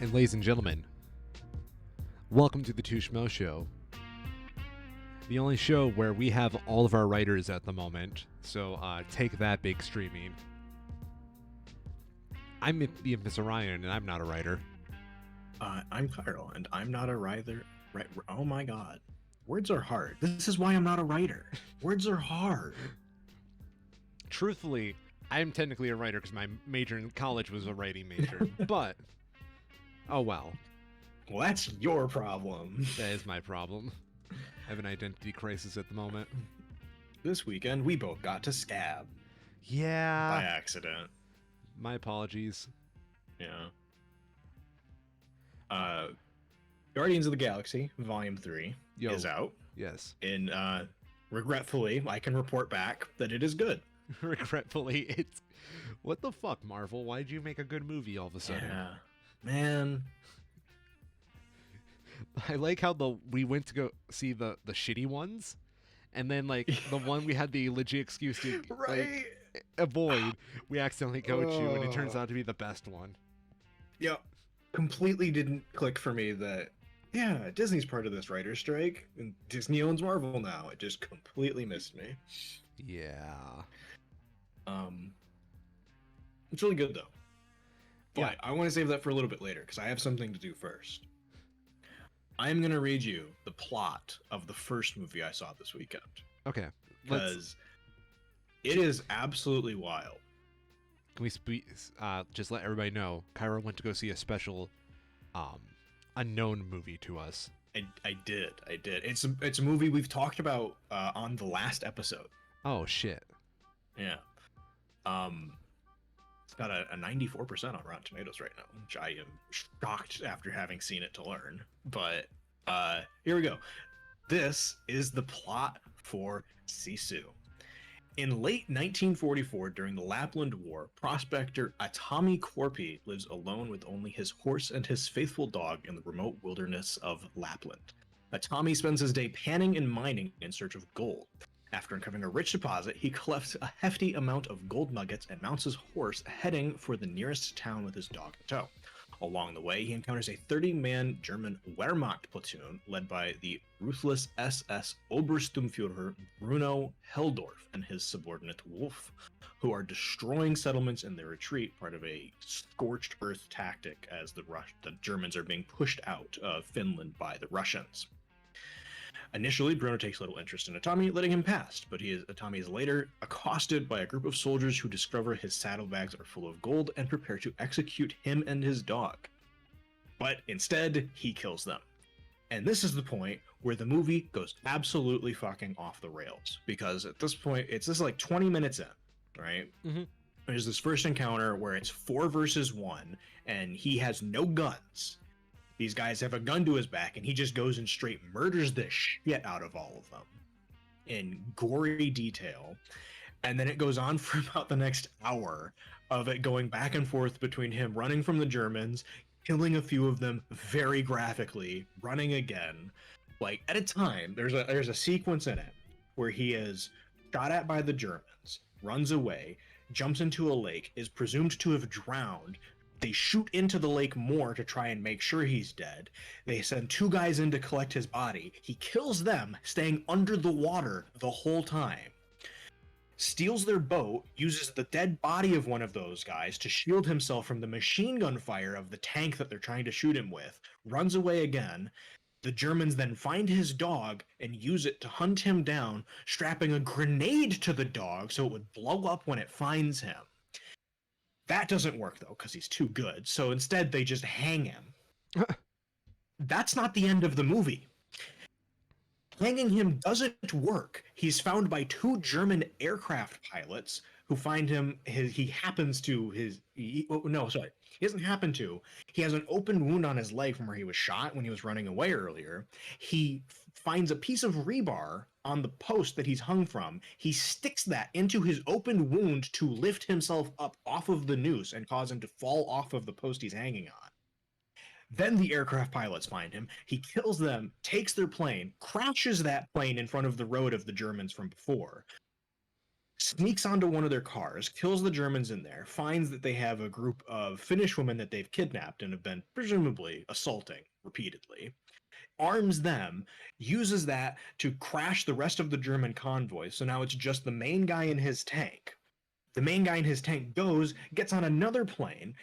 And ladies and gentlemen, welcome to the Schmoes Show, the only show where we have all of our writers at the moment. So take that, big streaming. I'm the Infamous Orion, and I'm not a writer. I'm Chiral, and I'm not a writer. Oh my god. Words are hard. This is why I'm not a writer. Words are hard. Truthfully, I'm technically a writer because my major in college was a writing major. But, oh well. Well, that's your problem. That is my problem. I have an identity crisis at the moment. This weekend, we both got to scab. Yeah. By accident. My apologies. Yeah. Guardians of the Galaxy Volume 3 is out. Yes. And regretfully, I can report back that it is good. Regretfully, it's... What the fuck, Marvel? Why'd you make a good movie all of a sudden? Yeah. Man. I like how we went to go see the shitty ones, and then, like, the one we had the legit excuse to Right. avoid, we accidentally go to, and it turns out to be the best one. Yeah. Completely didn't click for me that, yeah, Disney's part of this writer's strike, and Disney owns Marvel now. It just completely missed me. Yeah. It's really good, though. But Yeah. I want to save that for a little bit later, because I have something to do first. I'm going to read you the plot of the first movie I saw this weekend. Okay. Because it is absolutely wild. Can we just let everybody know, Kyra went to go see a special unknown movie to us. I did. It's a movie we've talked about on the last episode. Oh, shit. Yeah. It's got a 94% on Rotten Tomatoes right now, which I am shocked after having seen it to learn. But here we go. This is the plot for Sisu. In late 1944, during the Lapland War, prospector Atami Korpi lives alone with only his horse and his faithful dog in the remote wilderness of Lapland. Atami spends his day panning and mining in search of gold. After uncovering a rich deposit, he collects a hefty amount of gold nuggets and mounts his horse, heading for the nearest town with his dog in tow. Along the way, he encounters a 30-man German Wehrmacht platoon led by the ruthless SS Obersturmführer Bruno Heldorf and his subordinate Wolf, who are destroying settlements in their retreat, part of a scorched earth tactic as the Germans are being pushed out of Finland by the Russians. Initially, Bruno takes little interest in Atami, letting him pass, but Atami is later accosted by a group of soldiers who discover his saddlebags are full of gold and prepare to execute him and his dog. But instead, he kills them. And this is the point where the movie goes absolutely fucking off the rails, because at this point, it's just like 20 minutes in, right? Mm-hmm. There's this first encounter where it's 4 versus 1, and he has no guns. These guys have a gun to his back, and he just goes and straight murders the shit out of all of them in gory detail. And then it goes on for about the next hour of it going back and forth between him running from the Germans, killing a few of them very graphically, running again. Like, at a time, there's a sequence in it where he is shot at by the Germans, runs away, jumps into a lake, is presumed to have drowned. They shoot into the lake more to try and make sure he's dead. They send 2 guys in to collect his body. He kills them, staying under the water the whole time. Steals their boat, uses the dead body of one of those guys to shield himself from the machine gun fire of the tank that they're trying to shoot him with, runs away again. The Germans then find his dog and use it to hunt him down, strapping a grenade to the dog so it would blow up when it finds him. That doesn't work, though, because he's too good, so instead they just hang him. That's not the end of the movie. Hanging him doesn't work. He's found by 2 German aircraft pilots who find him. He doesn't happen to. He has an open wound on his leg from where he was shot when he was running away earlier. He finds a piece of rebar on the post that he's hung from. He sticks that into his open wound to lift himself up off of the noose and cause him to fall off of the post he's hanging on. Then the aircraft pilots find him. He kills them, takes their plane, crashes that plane in front of the road of the Germans from before, sneaks onto one of their cars, kills the Germans in there, finds that they have a group of Finnish women that they've kidnapped and have been presumably assaulting repeatedly, arms them, uses that to crash the rest of the German convoy. So now it's just the main guy in his tank. The main guy in his tank goes, gets on another plane.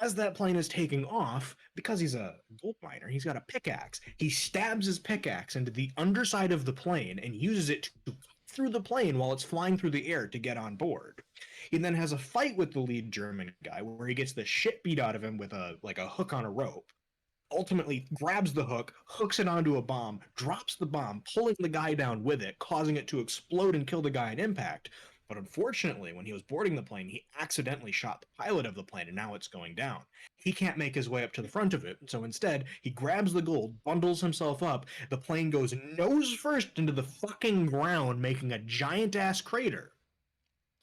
As that plane is taking off, because he's a gold miner, he's got a pickaxe. He stabs his pickaxe into the underside of the plane and uses it to cut through the plane while it's flying through the air to get on board. He then has a fight with the lead German guy where he gets the shit beat out of him with a hook on a rope, ultimately grabs the hook, hooks it onto a bomb, drops the bomb, pulling the guy down with it, causing it to explode and kill the guy in impact. But unfortunately, when he was boarding the plane, he accidentally shot the pilot of the plane and now it's going down. He can't make his way up to the front of it, so instead, he grabs the gold, bundles himself up, the plane goes nose first into the fucking ground, making a giant ass crater.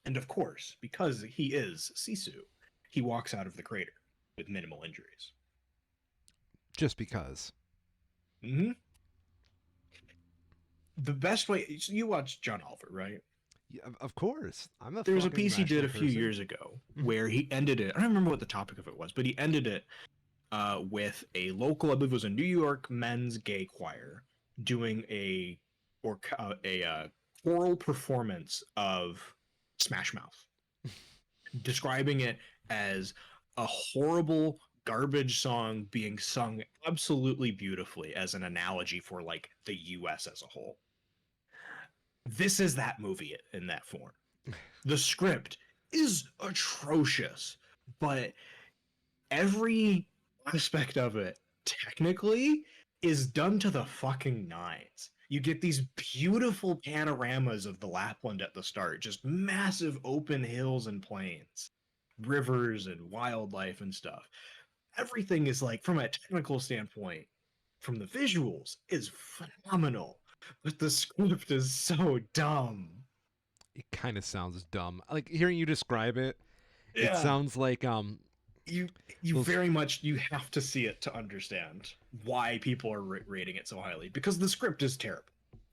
And of course, because he is Sisu, he walks out of the crater with minimal injuries. Just because. Mm-hmm. The best way, so you watched John Oliver, right? Yeah, of course. I'm a There was a fucking piece he did rational a few person. years ago where he ended it. I don't remember what the topic of it was, but he ended it with a local, I believe it was a New York men's gay choir doing a choral performance of Smash Mouth, describing it as a horrible garbage song being sung absolutely beautifully as an analogy for like the US as a whole. This is that movie in that form. The script is atrocious, but every aspect of it technically is done to the fucking nines. You get these beautiful panoramas of the Lapland at the start, just massive open hills and plains, rivers and wildlife and stuff. Everything is like, from a technical standpoint, from the visuals, is phenomenal. But the script is so dumb. It kind of sounds dumb. Like hearing you describe it, it Yeah. sounds like you you those. very much you have to see it to understand why people are rating it so highly, because the script is terrible.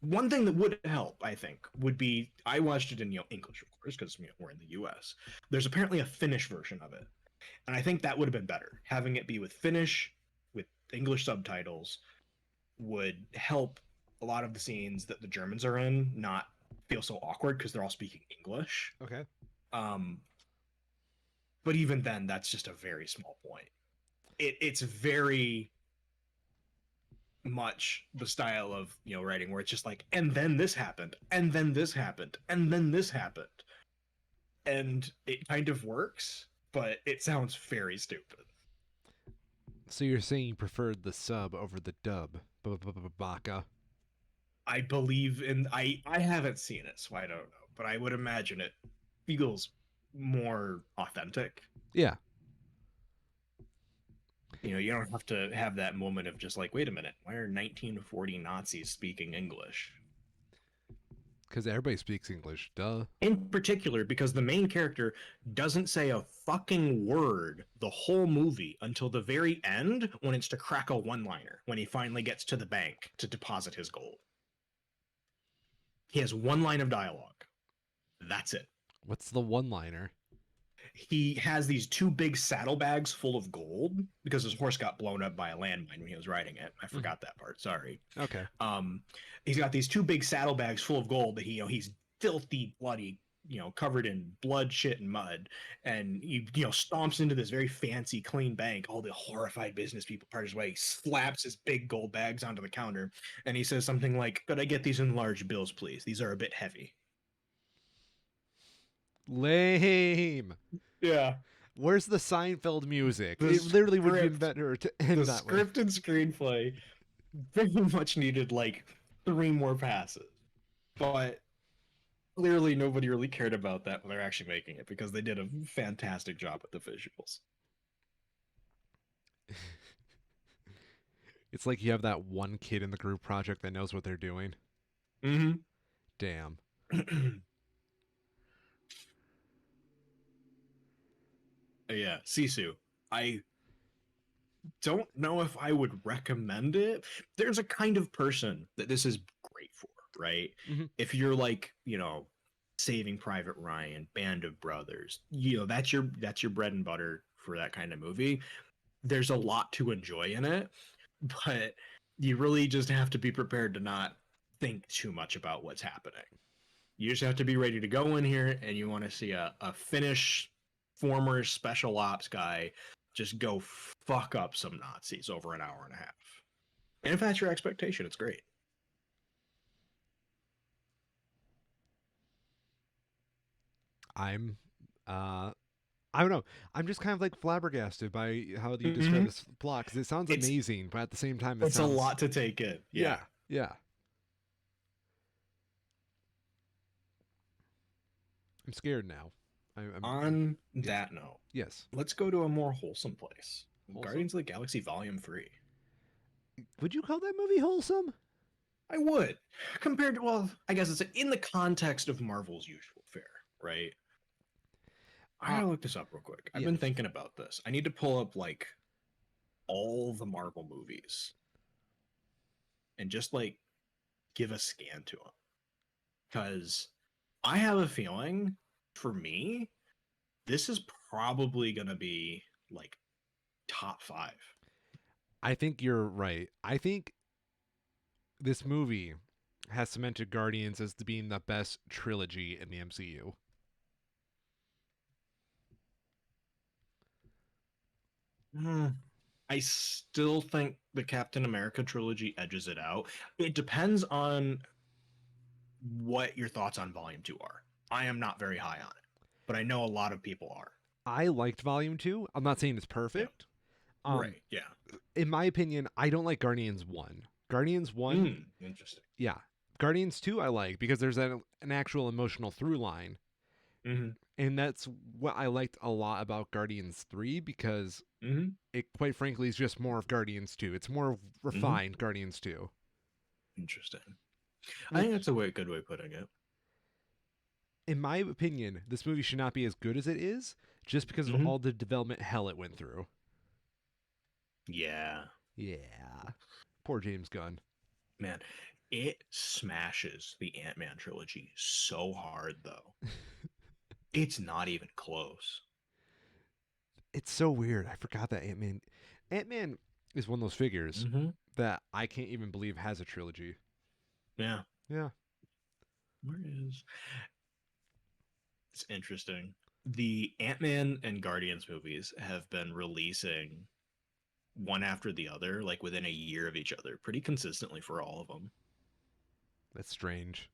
One thing that would help, I think, would be, I watched it in English, of course, because we're in the US. There's apparently a Finnish version of it, and I think that would have been better. Having it be with Finnish with English subtitles would help a lot of the scenes that the Germans are in not feel so awkward because they're all speaking English. Okay. um but even then, that's just a very small point. It's very much the style of writing where it's just like, and then this happened, and then this happened, and then this happened, and it kind of works, but it sounds very stupid. So you're saying you preferred the sub over the dub, Baka? I believe in, I haven't seen it, so I don't know, but I would imagine it feels more authentic. Yeah, You don't have to have that moment of just like, wait a minute, why are 1940 Nazis speaking English? because everybody speaks English. Duh. In particular, because the main character doesn't say a fucking word the whole movie until the very end, when it's to crack a one-liner when he finally gets to the bank to deposit his gold. He has one line of dialogue. That's it. What's the one-liner? He has these two big saddlebags full of gold because his horse got blown up by a landmine when he was riding it. I forgot that part. Sorry. Okay. He's got these two big saddlebags full of gold that he's filthy, bloody, covered in blood, shit, and mud, and he stomps into this very fancy, clean bank. All the horrified business people part his way. He slaps his big gold bags onto the counter, and he says something like, "Could I get these in large bills, please? These are a bit heavy." Lame. Yeah. Where's the Seinfeld music? The It literally would have been script, better to end the that way. script and screenplay very much needed like three more passes, but clearly nobody really cared about that when they're actually making it, because they did a fantastic job with the visuals. It's like you have that one kid in the group project that knows what they're doing. Mm-hmm. Damn. Yeah, Sisu. I don't know if I would recommend it. There's a kind of person that this is great for, right? Mm-hmm. If you're like, Saving Private Ryan, Band of Brothers. That's your bread and butter for that kind of movie. There's a lot to enjoy in it, but you really just have to be prepared to not think too much about what's happening. You just have to be ready to go in here and you want to see a Finnish former special ops guy just go fuck up some Nazis over an hour and a half. And if that's your expectation, it's great. I'm uh I don't know. I'm just kind of like flabbergasted by how you describe Mm-hmm. this plot because it sounds It's amazing, but at the same time, it it's a sounds lot to take in. Yeah. yeah, yeah. I'm scared now. I'm On yeah, that note, yes. let's go to a more wholesome place. Wholesome? Guardians of the Galaxy Volume 3. Would you call that movie wholesome? I would. Compared to, well, I guess it's in the context of Marvel's usual fare, right? I Uh, gotta look this up real quick. I've yes. been thinking about this. I need to pull up like all the Marvel movies and just like give a scan to them. Because I have a feeling for me, this is probably gonna be like top five. I think you're right. I think this movie has cemented Guardians as being the best trilogy in the MCU. Hmm. I still think the Captain America trilogy edges it out. It depends on what your thoughts on Volume 2 are. I am not very high on it, but I know a lot of people are. I liked Volume 2. I'm not saying it's Yeah. perfect. Um Right. Yeah. in my opinion, I don't like Guardians 1. Guardians 1, Interesting. yeah. Guardians 2 I like because there's an actual emotional through line. Mm-hmm. And that's what I liked a lot about Guardians 3 because Mm-hmm. it quite frankly is just more of Guardians 2. It's more Mm-hmm. refined Guardians 2. Interesting. I think Which that's a good way of putting it. in my opinion, this movie should not be as good as it is just because of Mm-hmm. all the development hell it went through. Yeah. Yeah. Poor James Gunn. Man, it smashes the Ant-Man trilogy so hard though. It's not even close. It's so weird. I forgot that Ant-Man is one of those figures Mm-hmm. that I can't even believe has a trilogy. Yeah. Yeah. Where is It's interesting. The Ant-Man and Guardians movies have been releasing one after the other, like within a year of each other, pretty consistently for all of them. That's strange.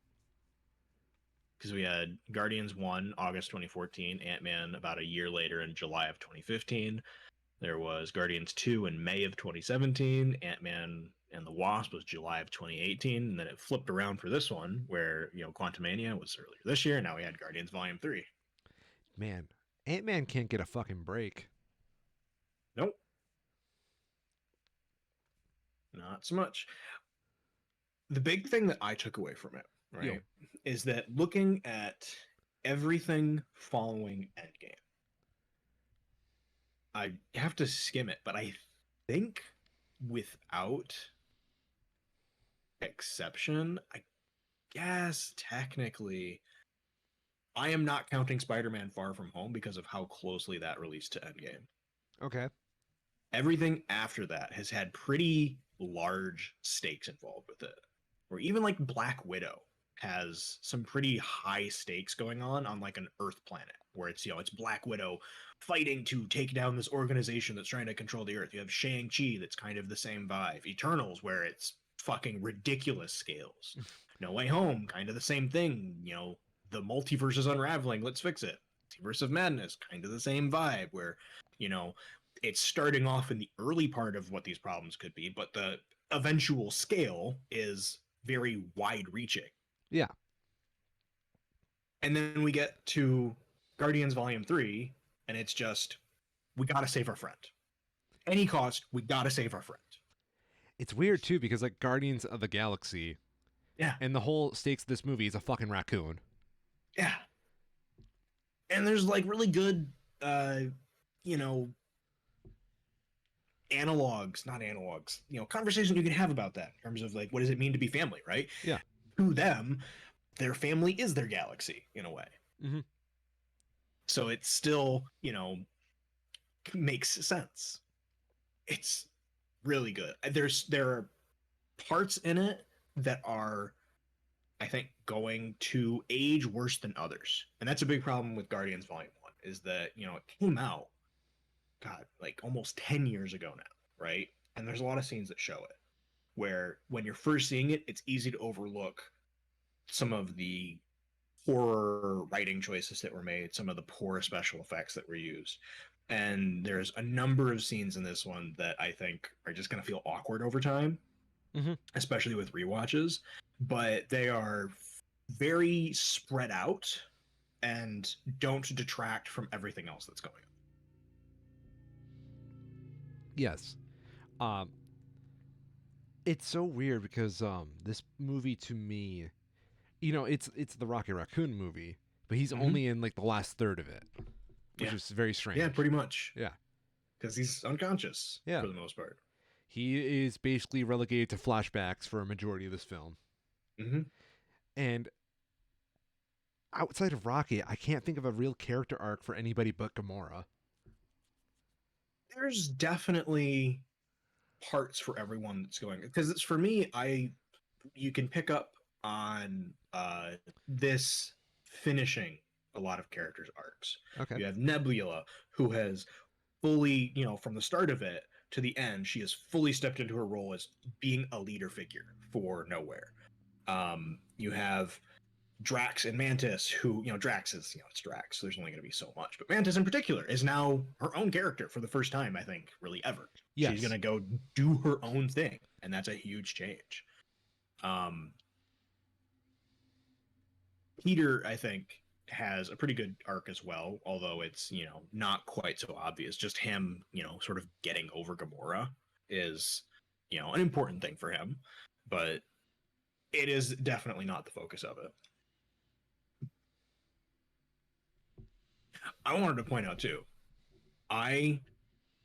Because we had Guardians 1, August 2014, Ant-Man about a year later in July of 2015. There was Guardians 2 in May of 2017, Ant-Man and the Wasp was July of 2018, and then it flipped around for this one, where, Quantumania was earlier this year, and now we had Guardians Volume 3. Man, Ant-Man can't get a fucking break. Nope, not so much. The big thing that I took away from it, Yo, right, is that looking at everything following Endgame, I have to skim it, but I think without exception, I guess technically, I am not counting Spider-Man Far From Home because of how closely that released to Endgame. okay. Everything after that has had pretty large stakes involved with it. Or even like Black Widow has some pretty high stakes going on like an Earth planet where it's Black Widow fighting to take down this organization that's trying to control the Earth. You have Shang-Chi that's kind of the same vibe. Eternals where it's fucking ridiculous scales. No Way Home, kind of the same thing. The multiverse is unraveling. Let's fix it. Multiverse of Madness, kind of the same vibe where, you know, it's starting off in the early part of what these problems could be, but the eventual scale is very wide reaching. Yeah. And then we get to Guardians Volume 3, and it's just, we gotta save our friend. Any cost, we gotta save our friend. It's weird too because like Guardians of the Galaxy Yeah, and the whole stakes of this movie is a fucking raccoon. yeah. And there's like really good, you know, not analogs, conversation you can have about that in terms of like, what does it mean to be family, right? Yeah. To them, their family is their galaxy in a way. Hmm. So it still, makes sense. It's really good. There are parts in it that are, I think, going to age worse than others. And that's a big problem with Guardians Volume 1 is that, it came out, God, like almost 10 years ago now, right? And there's a lot of scenes that show it where when you're first seeing it, it's easy to overlook some of the poor writing choices that were made, some of the poor special effects that were used. And there's a number of scenes in this one that I think are just going to feel awkward over time, Hmm. especially with rewatches, but they are very spread out and don't detract from everything else that's going on. Yes. Um, it's so weird because this movie to me, it's the Rocket Raccoon movie, but he's Mm-hmm. only in like the last third of it, which Yeah. is very Yeah, strange. pretty much. Yeah. Because he's unconscious Yeah. for the most part. He is basically relegated to flashbacks for a majority of this film. Mm-hmm. And outside of Rocket, I can't think of a real character arc for anybody but Gamora. There's definitely parts for everyone that's going because it's for me. You can pick up on this finishing a lot of characters' arcs. Okay. You have Nebula, who has fully, from the start of it to the end, she has fully stepped into her role as being a leader figure for Nowhere. You have Drax and Mantis, who, Drax is, it's Drax. So there's only going to be so much. But Mantis in particular is now her own character for the first time, I think, really ever. She's going Yes. to go do her own thing. And that's a huge change. Um, Peter, I think, has a pretty good arc as well, although it's, not quite so obvious. Just him, sort of getting over Gamora is, an important thing for him. But it is definitely not the focus of it. I wanted to point out too, I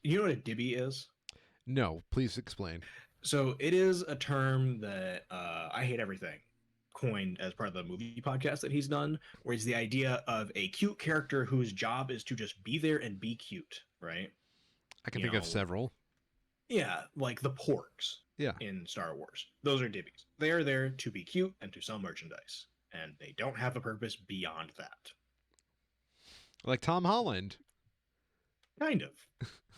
you know what a dibby is? No, please explain. So it is a term that I Hate Everything coined as part of the movie podcast that he's done, where it's the idea of a cute character whose job is to just be there and be cute, right? I can You think of know, several. yeah, like the porgs Yeah. in Star Wars. Those are dibbies. They are there to be cute and to sell merchandise, and they don't have a purpose beyond that. Like Tom Holland. Kind of.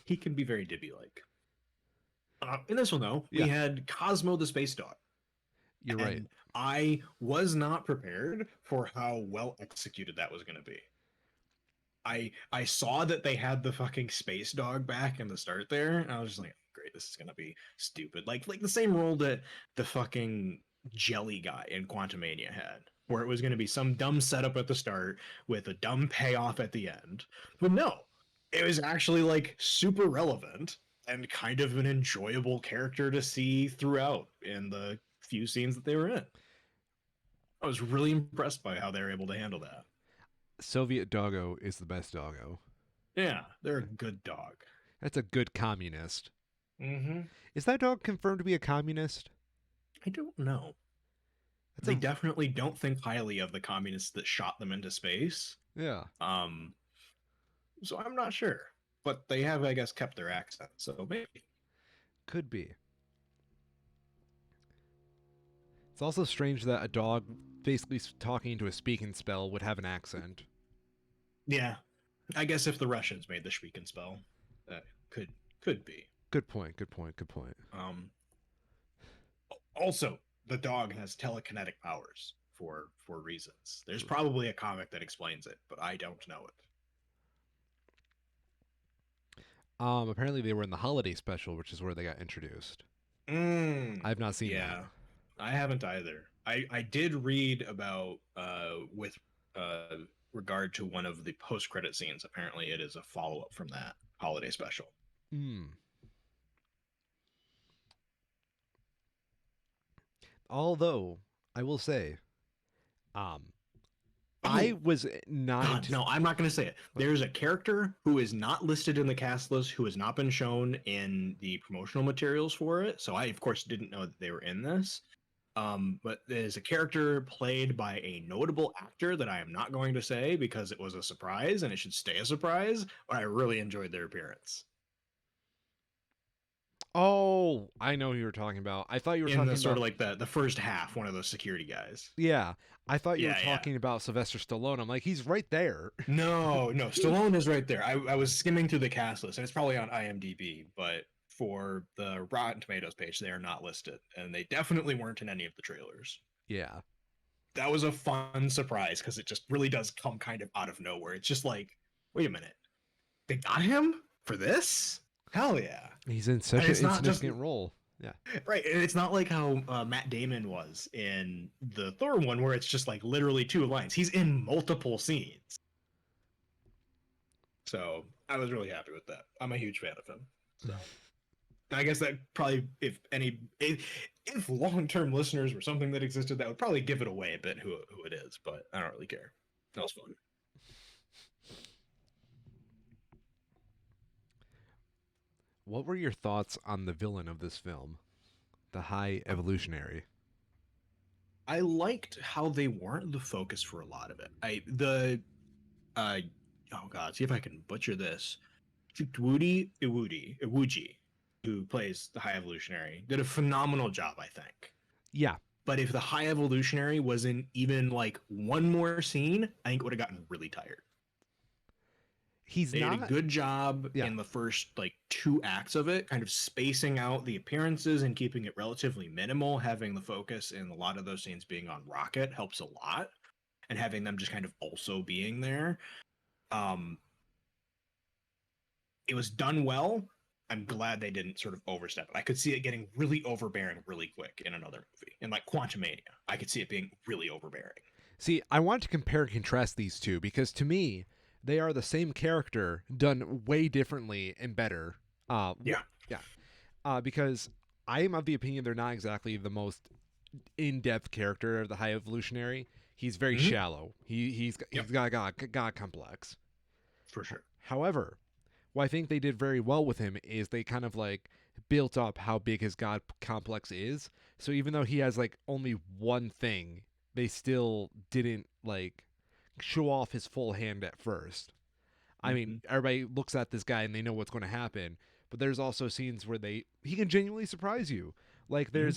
He can be very dibby like. In this one, though, we Yeah, had Cosmo the Space Dog. you're right. And I was not prepared for how well executed that was going to be. I saw that they had the fucking space dog back in the start there, and I was just like, great, this is gonna be stupid. Like the same role that the fucking jelly guy in Quantumania had, where it was gonna be some dumb setup at the start with a dumb payoff at the end. But no, it was actually like super relevant and kind of an enjoyable character to see throughout in the few scenes that they were in. I was really impressed by how they were able to handle that. Soviet doggo is the best doggo. Yeah, they're a good dog. That's a good communist. Mm-hmm. Is that dog confirmed to be a communist? I don't know. That's They a definitely don't think highly of the communists that shot them into space. yeah. Um, so I'm not sure, but they have, I guess, kept their accent. So maybe. Could be. It's also strange that a dog basically talking into a speaking spell would have an accent. Yeah, I guess if the Russians made the Shrieken spell, that could be. Good point. Good point. Good point. Um, Also, the dog has telekinetic powers for reasons. There's probably a comic that explains it, but I don't know it. Apparently they were in the holiday special, which is where they got introduced. Mm, I've not seen yeah, I haven't either. I did read about with uh regard to one of the post credit scenes. Apparently, it is a follow up from that holiday special. that. Although I will say, um, I Oh, was not God, into. no, I'm not going to say it. There's a character who is not listed in the cast list who has not been shown in the promotional materials for it. So I, of course, didn't know that they were in this. But there's a character played by a notable actor that I am not going to say because it was a surprise and it should stay a surprise. But I really enjoyed their appearance Oh, I know who you were talking about. I thought you were in the talking sort about. of like the first half. One of those security guys. Yeah, I thought you were Yeah, yeah. talking about Sylvester Stallone. I'm like, he's right there. No, no, Stallone is right there. I was skimming through the cast list, and it's probably on IMDb, but for the Rotten Tomatoes page, they are not listed, and they definitely weren't in any of the trailers. Yeah, That was a fun surprise because it just really does come kind of out of nowhere. It's just like, wait a minute, they got him for this? Hell yeah! he's in And such an it's not just insignificant role. Yeah, right, and it's not like how Matt Damon was in the Thor one, where it's just like literally two lines. He's in multiple scenes. So I was really happy with that. I'm a huge fan of him. So I guess that probably, if long term listeners were something that existed, that would probably give it away a bit who it is. But I don't really care. That was fun. what were your thoughts on the villain of this film, the High Evolutionary? I liked how they weren't the focus for a lot of it. I the oh god, see if I can butcher this. Iwuji, who plays the High Evolutionary, did a phenomenal job, I think. Yeah, But if the High Evolutionary was in even like one more scene, I think it would have gotten really tired. he's They did a not. good job Yeah, in the first like two acts of it, kind of spacing out the appearances and keeping it relatively minimal. Having the focus in a lot of those scenes being on Rocket helps a lot, and having them just kind of also being there. Um, it was done well. I'm glad they didn't sort of overstep it. I could see it getting really overbearing really quick in another movie. In like Quantumania, I could see it being really overbearing. see, I want to compare and contrast these two because to me, they are the same character done way differently and better. Yeah. Yeah, because I am of the opinion they're not exactly the most in-depth character of the High Evolutionary. He's very Mm-hmm. shallow. He's Yep. got God complex. For sure. However, what I think they did very well with him is they kind of like built up how big his God complex is. So even though he has like only one thing, they still didn't like show off his full hand at first. I mean, Mm-hmm. everybody looks at this guy and they know what's going to happen, but there's also scenes where he can genuinely surprise you. Like Mm-hmm. there's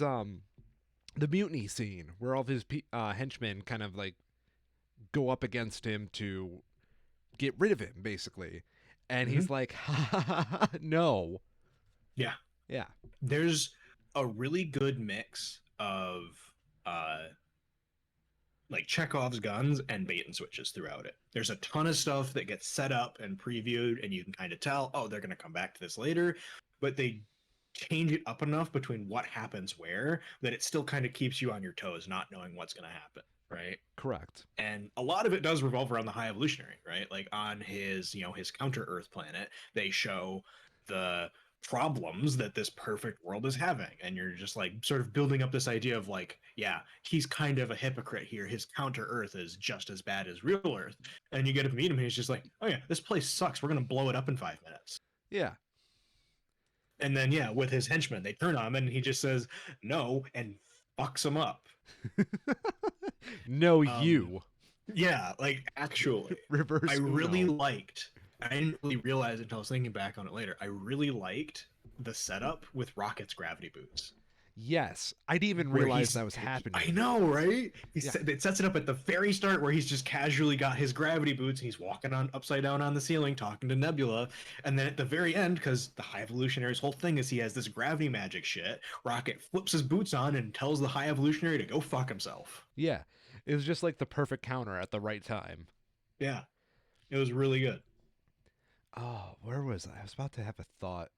the mutiny scene where all of his henchmen kind of like go up against him to get rid of him basically. And Mm-hmm. he's like, no. Yeah. Yeah, There's a really good mix of uh like Chekhov's guns and bait and switches throughout it. There's a ton of stuff that gets set up and previewed, and you can kind of tell, oh, they're going to come back to this later, but they change it up enough between what happens where that it still kind of keeps you on your toes, not knowing what's going to happen, right? correct. And a lot of it does revolve around the High Evolutionary, right? Like on his, his counter Earth planet, they show the problems that this perfect world is having, and you're just like sort of building up this idea of like, yeah, he's kind of a hypocrite here. His counter Earth is just as bad as real Earth, and you get to meet him, and he's just like, oh yeah, this place sucks. We're gonna blow it up in 5 minutes. Yeah. And then yeah, with his henchmen, they turn on him, and he just says no and fucks him up. No, Um, you. Yeah, like actually, I Reverse really Uno. liked. I didn't really realize until I was thinking back on it later. I really liked the setup with Rocket's gravity boots, Yes, I didn't even where realize he's. that was I happening. know, right? Yeah, It sets it up at the very start where he's just casually got his gravity boots and he's walking on upside down on the ceiling talking to Nebula, and then at the very end, because the High Evolutionary's whole thing is he has this gravity magic shit. Rocket flips his boots on and tells the High Evolutionary to go fuck himself. yeah. It was just like the perfect counter at the right time. Yeah, it was really good. Oh, where was I? I was about to have a thought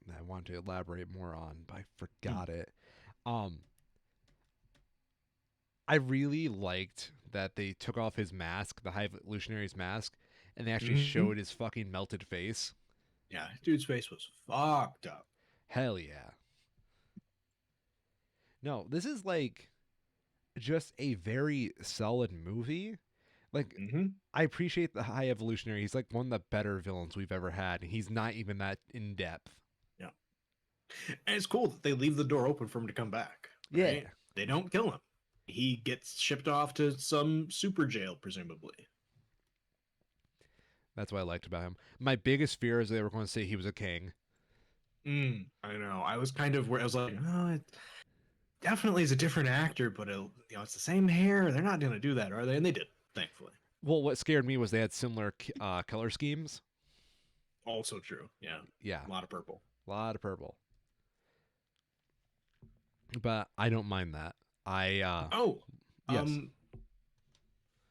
that I wanted to elaborate more on, but I Hmm. forgot it. Um, I really liked that they took off his mask, the High Evolutionary's mask, and they actually Mm-hmm. showed his fucking melted face. Yeah, dude's face was fucked up. Hell yeah. No, this is like just a very solid movie. Like, Mm-hmm. I appreciate the High Evolutionary. He's like one of the better villains we've ever had. And he's not even that in depth. Yeah, and it's cool that they leave the door open for him to come back, Yeah. right? They don't kill him. He gets shipped off to some super jail, presumably. That's what I liked about him. My biggest fear is they were going to say he was a king. I know. I was kind of where I was like, oh, it definitely is a different actor, but it's the same hair. They're not going to do that, are they? And they did, thankfully. Well, what scared me was they had similar color schemes. Also true. Yeah, Yeah, a lot of purple. a lot of purple, but I don't mind that. I Oh, yes. um,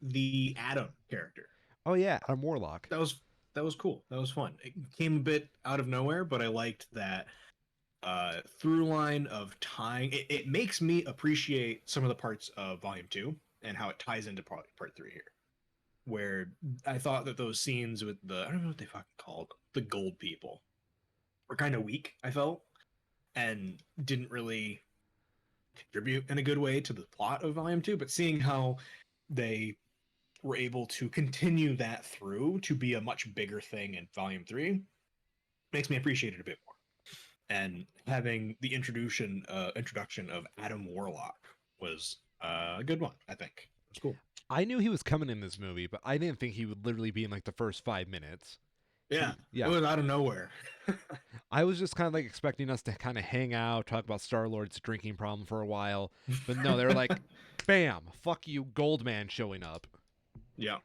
the Adam character. Oh yeah, I'm Warlock. That was that was cool. That was fun. It came a bit out of nowhere, but I liked that through line of tying. It makes me appreciate some of the parts of Volume Two and how it ties into part three here. Where I thought that those scenes with the I don't know what they fucking called the gold people were kind of weak. I felt and didn't really contribute in a good way to the plot of Volume Two. But seeing how they were able to continue that through to be a much bigger thing in Volume Three makes me appreciate it a bit more. And having the introduction of Adam Warlock was a good one. I think it was cool. I knew he was coming in this movie, but I didn't think he would literally be in like the first 5 minutes. Yeah, it Yeah, was out of nowhere. I was just kind of like expecting us to kind of hang out, talk about Star Lord's drinking problem for a while, but no, they were like, "Bam, fuck you, Goldman showing up." Yeah,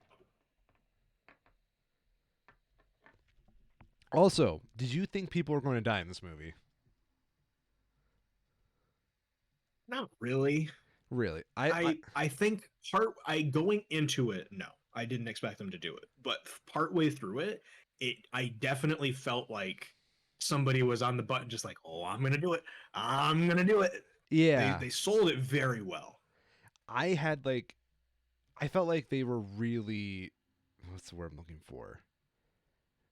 Also, did you think people were going to die in this movie? not really. Really? I think I going into it, no, I didn't expect them to do it, but partway through it, I definitely felt like somebody was on the button, just like, oh, I'm gonna do it, I'm gonna do it. They Yeah, they sold it very well. I had like I felt like they were really what's the word I'm looking for?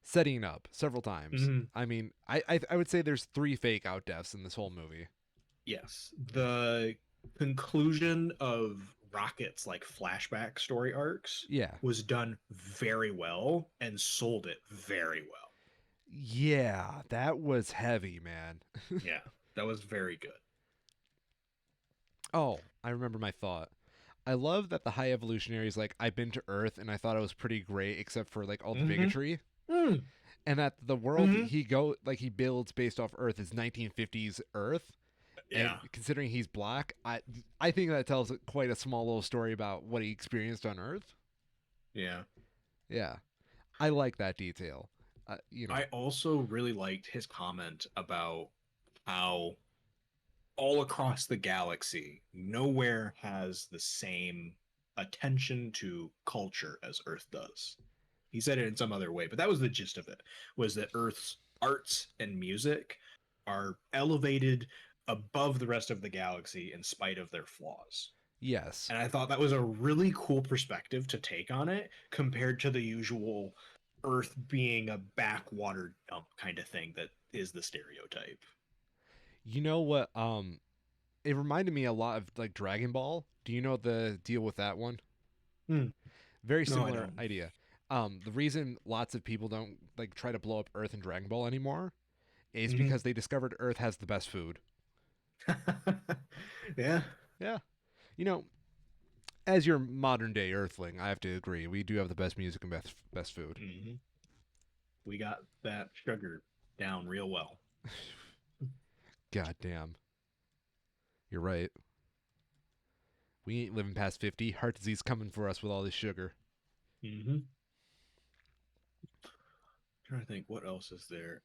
Setting up several times. Mhm. I mean, I would say there's three fake out deaths in this whole movie. Yes, the conclusion of Rocket's like flashback story arcs Yeah. was done very well and sold it very well. Yeah, that was heavy, man. Yeah, that was very good. Oh, I remember my thought. I love that the high evolutionaries like I've been to Earth and I thought it was pretty great except for like all the Mm-hmm. bigotry Mm. and that the world Mm-hmm. he builds based off Earth is 1950s Earth and Yeah. considering he's black, I think that tells quite a small little story about what he experienced on Earth. Yeah. Yeah. I like that detail. You know. I also really liked his comment about how all across the galaxy, nowhere has the same attention to culture as Earth does. He said it in some other way, but that was the gist of it, was that Earth's arts and music are elevated above the rest of the galaxy in spite of their flaws. Yes. And I thought that was a really cool perspective to take on it compared to the usual Earth being a backwater dump kind of thing that is the stereotype. You know what it reminded me a lot of like Dragon Ball. Do you know the deal with that one? Hmm. Very No, I similar don't. idea. The reason lots of people don't like try to blow up Earth in Dragon Ball anymore is Mm-hmm. because they discovered Earth has the best food. Yeah. Yeah. You know, as your modern day Earthling, I have to agree. We do have the best music and best food. Mm-hmm. We got that sugar down real well. God damn. You're right. We ain't living past 50. Heart disease coming for us with all this sugar. Mm-hmm. Trying to think what else is there.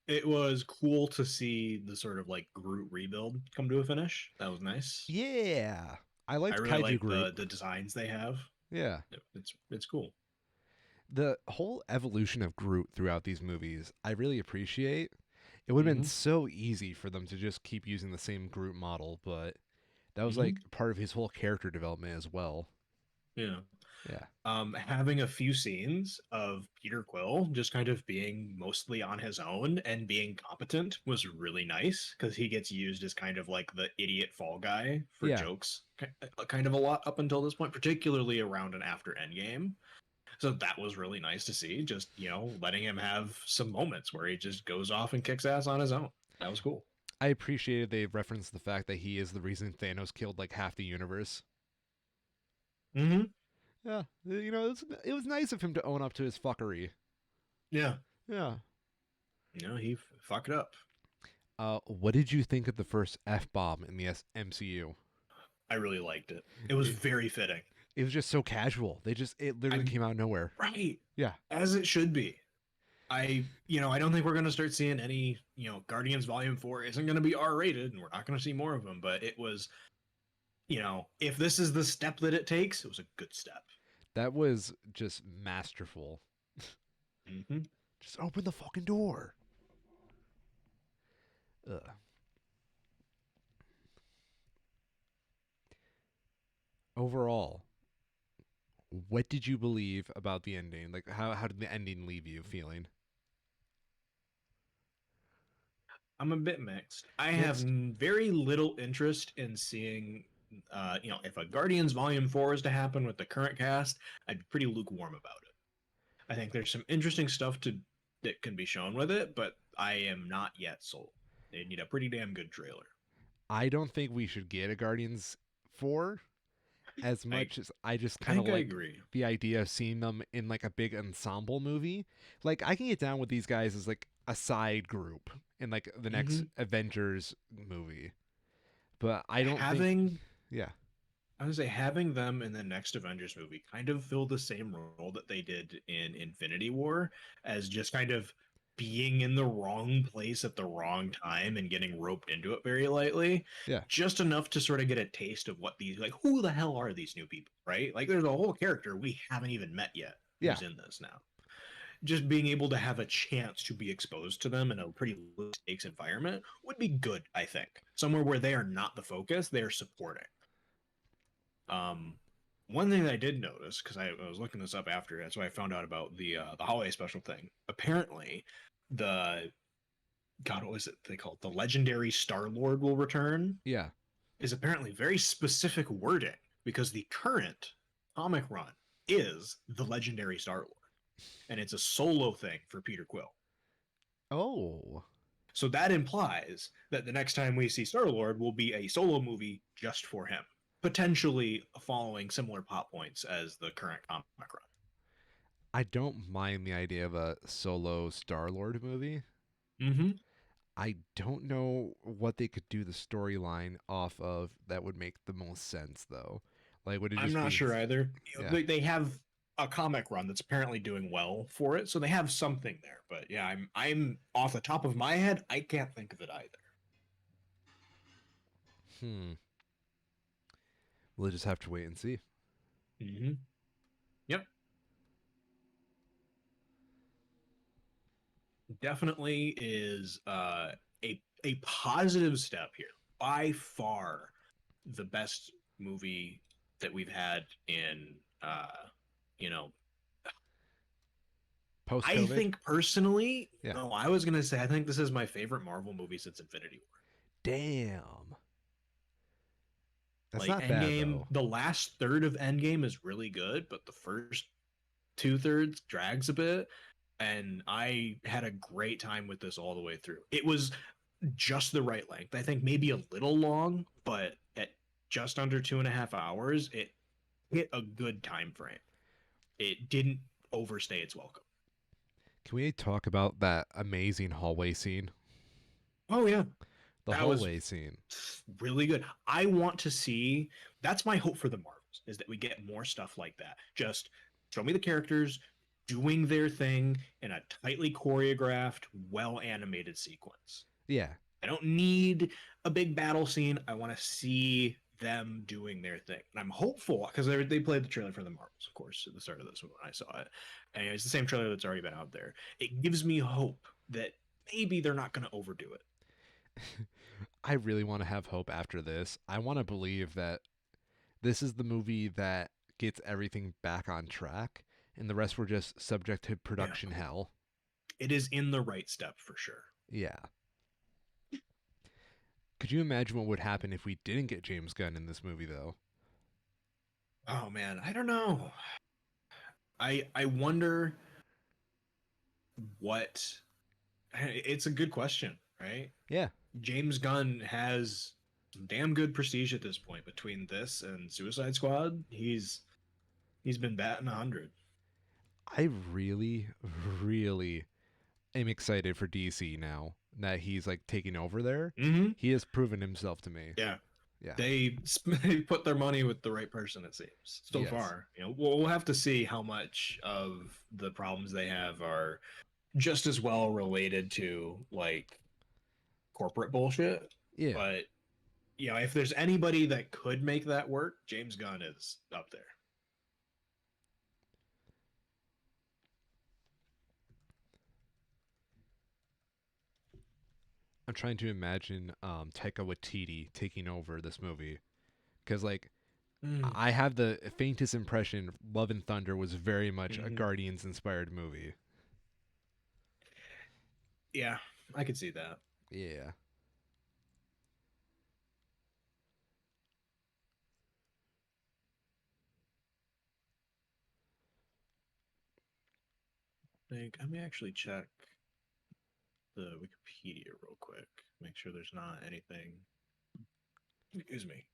It was cool to see the sort of like Groot rebuild come to a finish. That was nice. Yeah. I I liked really Kaiju like Groot. the designs they have. Yeah. It's cool. The whole evolution of Groot throughout these movies, I really appreciate. It would have been Mm-hmm. so easy for them to just keep using the same Groot model, but that was Mm-hmm. like part of his whole character development as well. Yeah. Yeah. Having a few scenes of Peter Quill just kind of being mostly on his own and being competent was really nice because he gets used as kind of like the idiot fall guy for Yeah. jokes kind of a lot up until this point, particularly around and after Endgame. So that was really nice to see, just, letting him have some moments where he just goes off and kicks ass on his own. That was cool. I appreciated they referenced the fact that he is the reason Thanos killed like half the universe. Hmm. Yeah, it was nice of him to own up to his fuckery. Yeah. Yeah. He fucked up. What did you think of the first F bomb in the MCU? I really liked it. It was It, very fitting. it was just so casual. It literally I'm came out of nowhere. right, Yeah. as it should be. I don't think we're going to start seeing any, Guardians Volume 4 isn't going to be R rated and we're not going to see more of them, but it was, if this is the step that it takes, it was a good step. That was just masterful. Hmm. Just open the fucking door. Ugh. Overall, what did you believe about the ending? Like, how did the ending leave you feeling? I'm a bit mixed. I have Mixed. very little interest in seeing, if a Guardians Volume 4 is to happen with the current cast, I'd be pretty lukewarm about it. I think there's some interesting stuff that can be shown with it, but I am not yet sold. They need a pretty damn good trailer. I don't think we should get a Guardians 4 as I much as I just I kind of think I like agree. the idea of seeing them in like a big ensemble movie. Like I can get down with these guys as like a side group in like the next Hmm. Avengers movie. But I don't think Having yeah. I would say having them in the next Avengers movie kind of fill the same role that they did in Infinity War, as just kind of being in the wrong place at the wrong time and getting roped into it very lightly, Yeah. just enough to sort of get a taste of what these, like, who the hell are these new people, right? Like there's a whole character we haven't even met yet Yeah. who's in this now. Just being able to have a chance to be exposed to them in a pretty low stakes environment would be good, I think. Somewhere where they are not the focus, they are supporting. Um, One thing that I did notice, because I was looking this up after, that's why I found out about the holiday special thing. Apparently, the God, what was it they called? The legendary Star Lord will return Yeah. is apparently very specific wording because the current comic run is the legendary Star Lord, and it's a solo thing for Peter Quill. Oh. So that implies that the next time we see Star Lord will be a solo movie just for him, potentially following similar plot points as the current comic run. I don't mind the idea of a solo Star-Lord movie. Mm-hmm. I don't know what they could do the storyline off of that would make the most sense though. Like would it I'm just not be sure either. yeah. They have a comic run that's apparently doing well for it, so they have something there. But yeah, I'm off the top of my head, I can't think of it either. Hmm. We'll just have to wait and see. Mm-hmm. Yep, definitely is a positive step here. By far, the best movie that we've had in you know Post I COVID? think personally, Yeah. no, I was gonna say I think this is my favorite Marvel movie since Infinity War. Damn. That's Like not bad Endgame, though. the last third of Endgame is really good, but the first two-thirds drags a bit. And I had a great time with this all the way through. It was just the right length. I think maybe a little long, but at just under 2.5 hours, it hit a good time frame. It didn't overstay its welcome. Can we talk about that amazing hallway scene? Oh yeah, The that was hallway scene. really good. I want to see. That's my hope for the Marvels is that we get more stuff like that. Just show me the characters doing their thing in a tightly choreographed, well animated sequence. Yeah. I don't need a big battle scene. I want to see them doing their thing. And I'm hopeful because they played the trailer for the Marvels, of course, at the start of this when I saw it. And it's the same trailer that's already been out there. It gives me hope that maybe they're not going to overdo it. I really want to have hope after this. I want to believe that this is the movie that gets everything back on track and the rest were just subject to Yeah, production hell. it is in the right step for sure. Yeah. Could you imagine what would happen if we didn't get James Gunn in this movie though? Oh man, I don't know. I wonder what. It's a good question, right? Yeah. James Gunn has some damn good prestige at this point. Between this and Suicide Squad, he's been batting 100. I really, really am excited for DC now that he's like taking over there. Mm-hmm. He has proven himself to me. Yeah, Yeah. they put their money with the right person. It seems so Yes. far. We'll have to see how much of the problems they have are just as well related to like corporate bullshit. Yeah. But if there's anybody that could make that work, James Gunn is up there. I'm trying to imagine Taika Waititi taking over this movie because like Mm. I have the faintest impression Love and Thunder was very much a Hmm. Guardians inspired movie. Yeah, I could see that. Yeah. Let me actually check the Wikipedia real quick. Make sure there's not anything. Excuse me.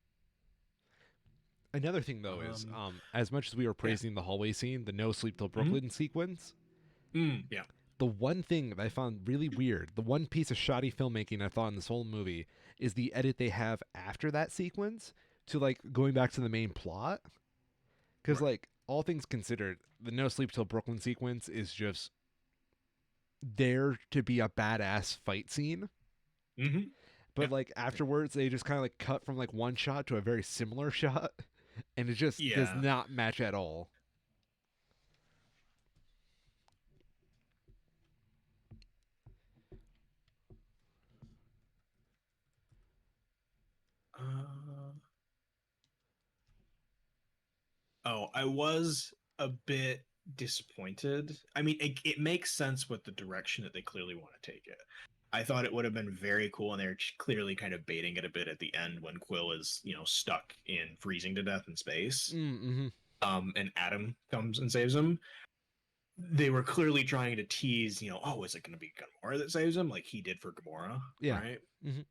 Another thing though is Um, as much as we were yeah. praising the hallway scene, the No Sleep Till Hmm. Brooklyn sequence, Yeah. the one thing that I found really weird, the one piece of shoddy filmmaking I thought in this whole movie is the edit they have after that sequence to like going back to the main plot. Because Right. like all things considered, the No Sleep Till Brooklyn sequence is just there to be a badass fight scene. Hmm. But Yeah. like afterwards, they just kind of like cut from like one shot to a very similar shot, and it just does Yeah. not match at all. Uh, oh, I was a bit disappointed. I mean, it makes sense with the direction that they clearly want to take it. I thought it would have been very cool, and they're clearly kind of baiting it a bit at the end when Quill is, stuck in freezing to death in space. Mm-hmm. And Adam comes and saves him. They were clearly trying to tease, oh, is it going to be Gamora that saves him, like he did for Gamora, Yeah. right? Mm-hmm.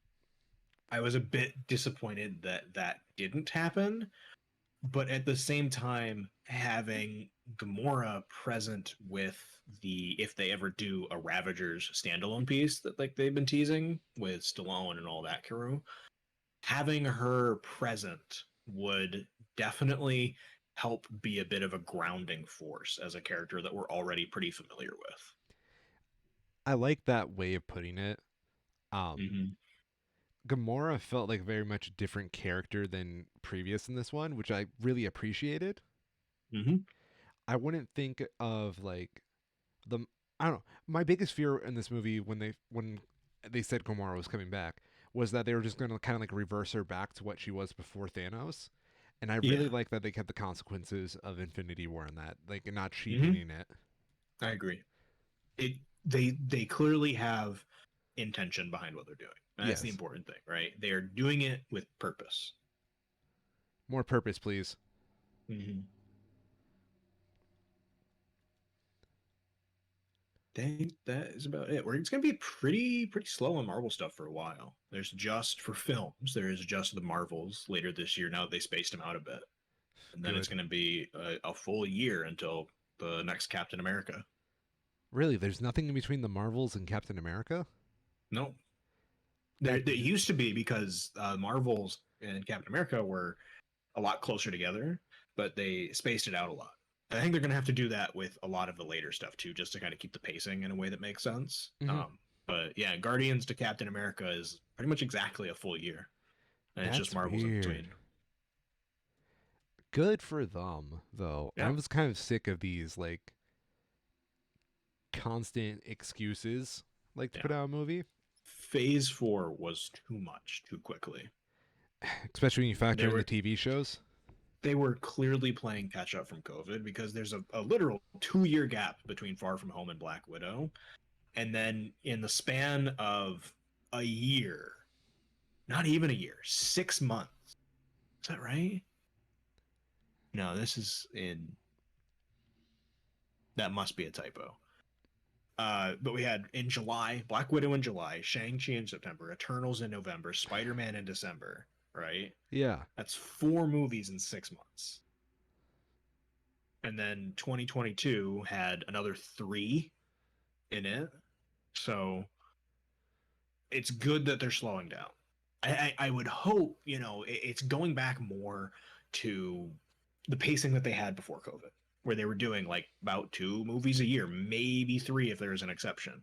I was a bit disappointed that that didn't happen, but at the same time, having Gamora present with the if they ever do a Ravagers standalone piece that like they've been teasing with Stallone and all that crew, having her present would definitely help be a bit of a grounding force as a character that we're already pretty familiar with. I like that way of putting it. Um, Mm-hmm. Gamora felt like very much a different character than previous in this one, which I really appreciated. Mm-hmm. I wouldn't think of like the I don't know. My biggest fear in this movie when they said Gamora was coming back was that they were just going to kind of like reverse her back to what she was before Thanos. And I really Yeah. like that they kept the consequences of Infinity War in that, like not Mm-hmm. cheapening it. I agree. It they clearly have intention behind what they're doing. And that's the Yes, important thing, right? They are doing it with purpose. more purpose, please. Mm-hmm. Think that is about it. It's going to be pretty slow on Marvel stuff for a while. There's just for films. There is just the Marvels later this year. Now that they spaced them out a bit, and then it's Good. going to be a full year until the next Captain America. Really, there's nothing in between the Marvels and Captain America. No, there That it used to be because Marvels and Captain America were a lot closer together, but they spaced it out a lot. I think they're going to have to do that with a lot of the later stuff too, just to kind of keep the pacing in a way that makes sense. mhm. But yeah, Guardians to Captain America is pretty much exactly a full year, and it's just That's Marvels in weird. between. Good for them, though. I Yeah, was kind of sick of these like constant excuses like to yeah. put out a movie, Phase 4 was too much too quickly. especially when you They factor in the were TV shows. they were clearly playing catch up from COVID because there's a literal 2 year gap between Far From Home and Black Widow, and then in the span of a year, not even a year, 6 months. Is that right? No, this is in. That must be a typo. But we had in July, Black Widow in July, Shang-Chi in September, Eternals in November, Spider-Man in December, right? Yeah. That's 4 movies in 6 months. And then 2022 had another three in it. So it's good that they're slowing down. I would hope, it's going back more to the pacing that they had before COVID, where they were doing like about 2 movies a year, maybe three if there's an exception.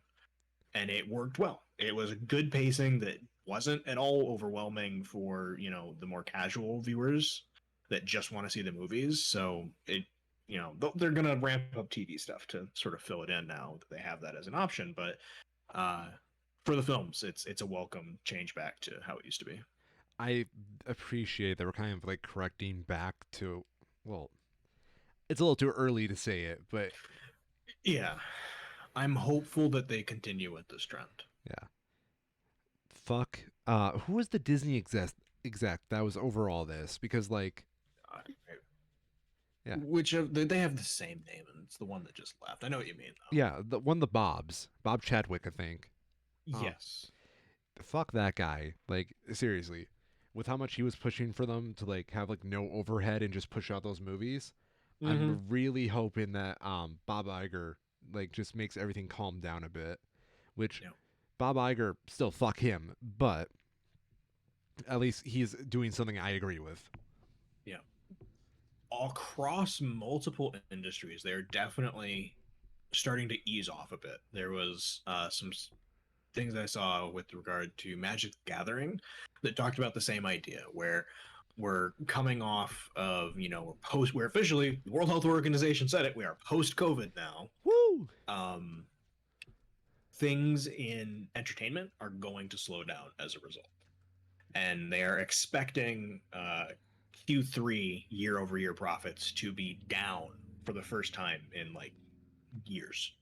And it worked well. It was a good pacing that wasn't at all overwhelming for, the more casual viewers that just want to see the movies. So they're going to ramp up TV stuff to sort of fill it in now that they have that as an option. But uh, for the films, it's a welcome change back to how it used to be. I appreciate that we're kind of like correcting back to, well, it's a little too early to say it, but Yeah, I'm hopeful that they continue with this trend. yeah. Fuck. Who was the Disney exec that was over all this? Because like, Uh, yeah, which they have the same name, and it's the one that just left. I know what you mean, though. yeah, the one of the Bobs, Bob Chadwick, I think. Um, Yes. fuck that guy. Like seriously, with how much he was pushing for them to like have like no overhead and just push out those movies, Mm-hmm. I'm really hoping that Bob Iger like just makes everything calm down a bit. Which Yeah. Bob Iger still fuck him, but at least he's doing something I agree with. Yeah. Across multiple industries, they're definitely starting to ease off a bit. There was some things I saw with regard to Magic the Gathering that talked about the same idea, where we're coming off of, we're officially, the World Health Organization said it, we are post COVID now. Woo! Um, Things in entertainment are going to slow down as a result. And they are expecting Q3 year over year profits to be down for the first time in like years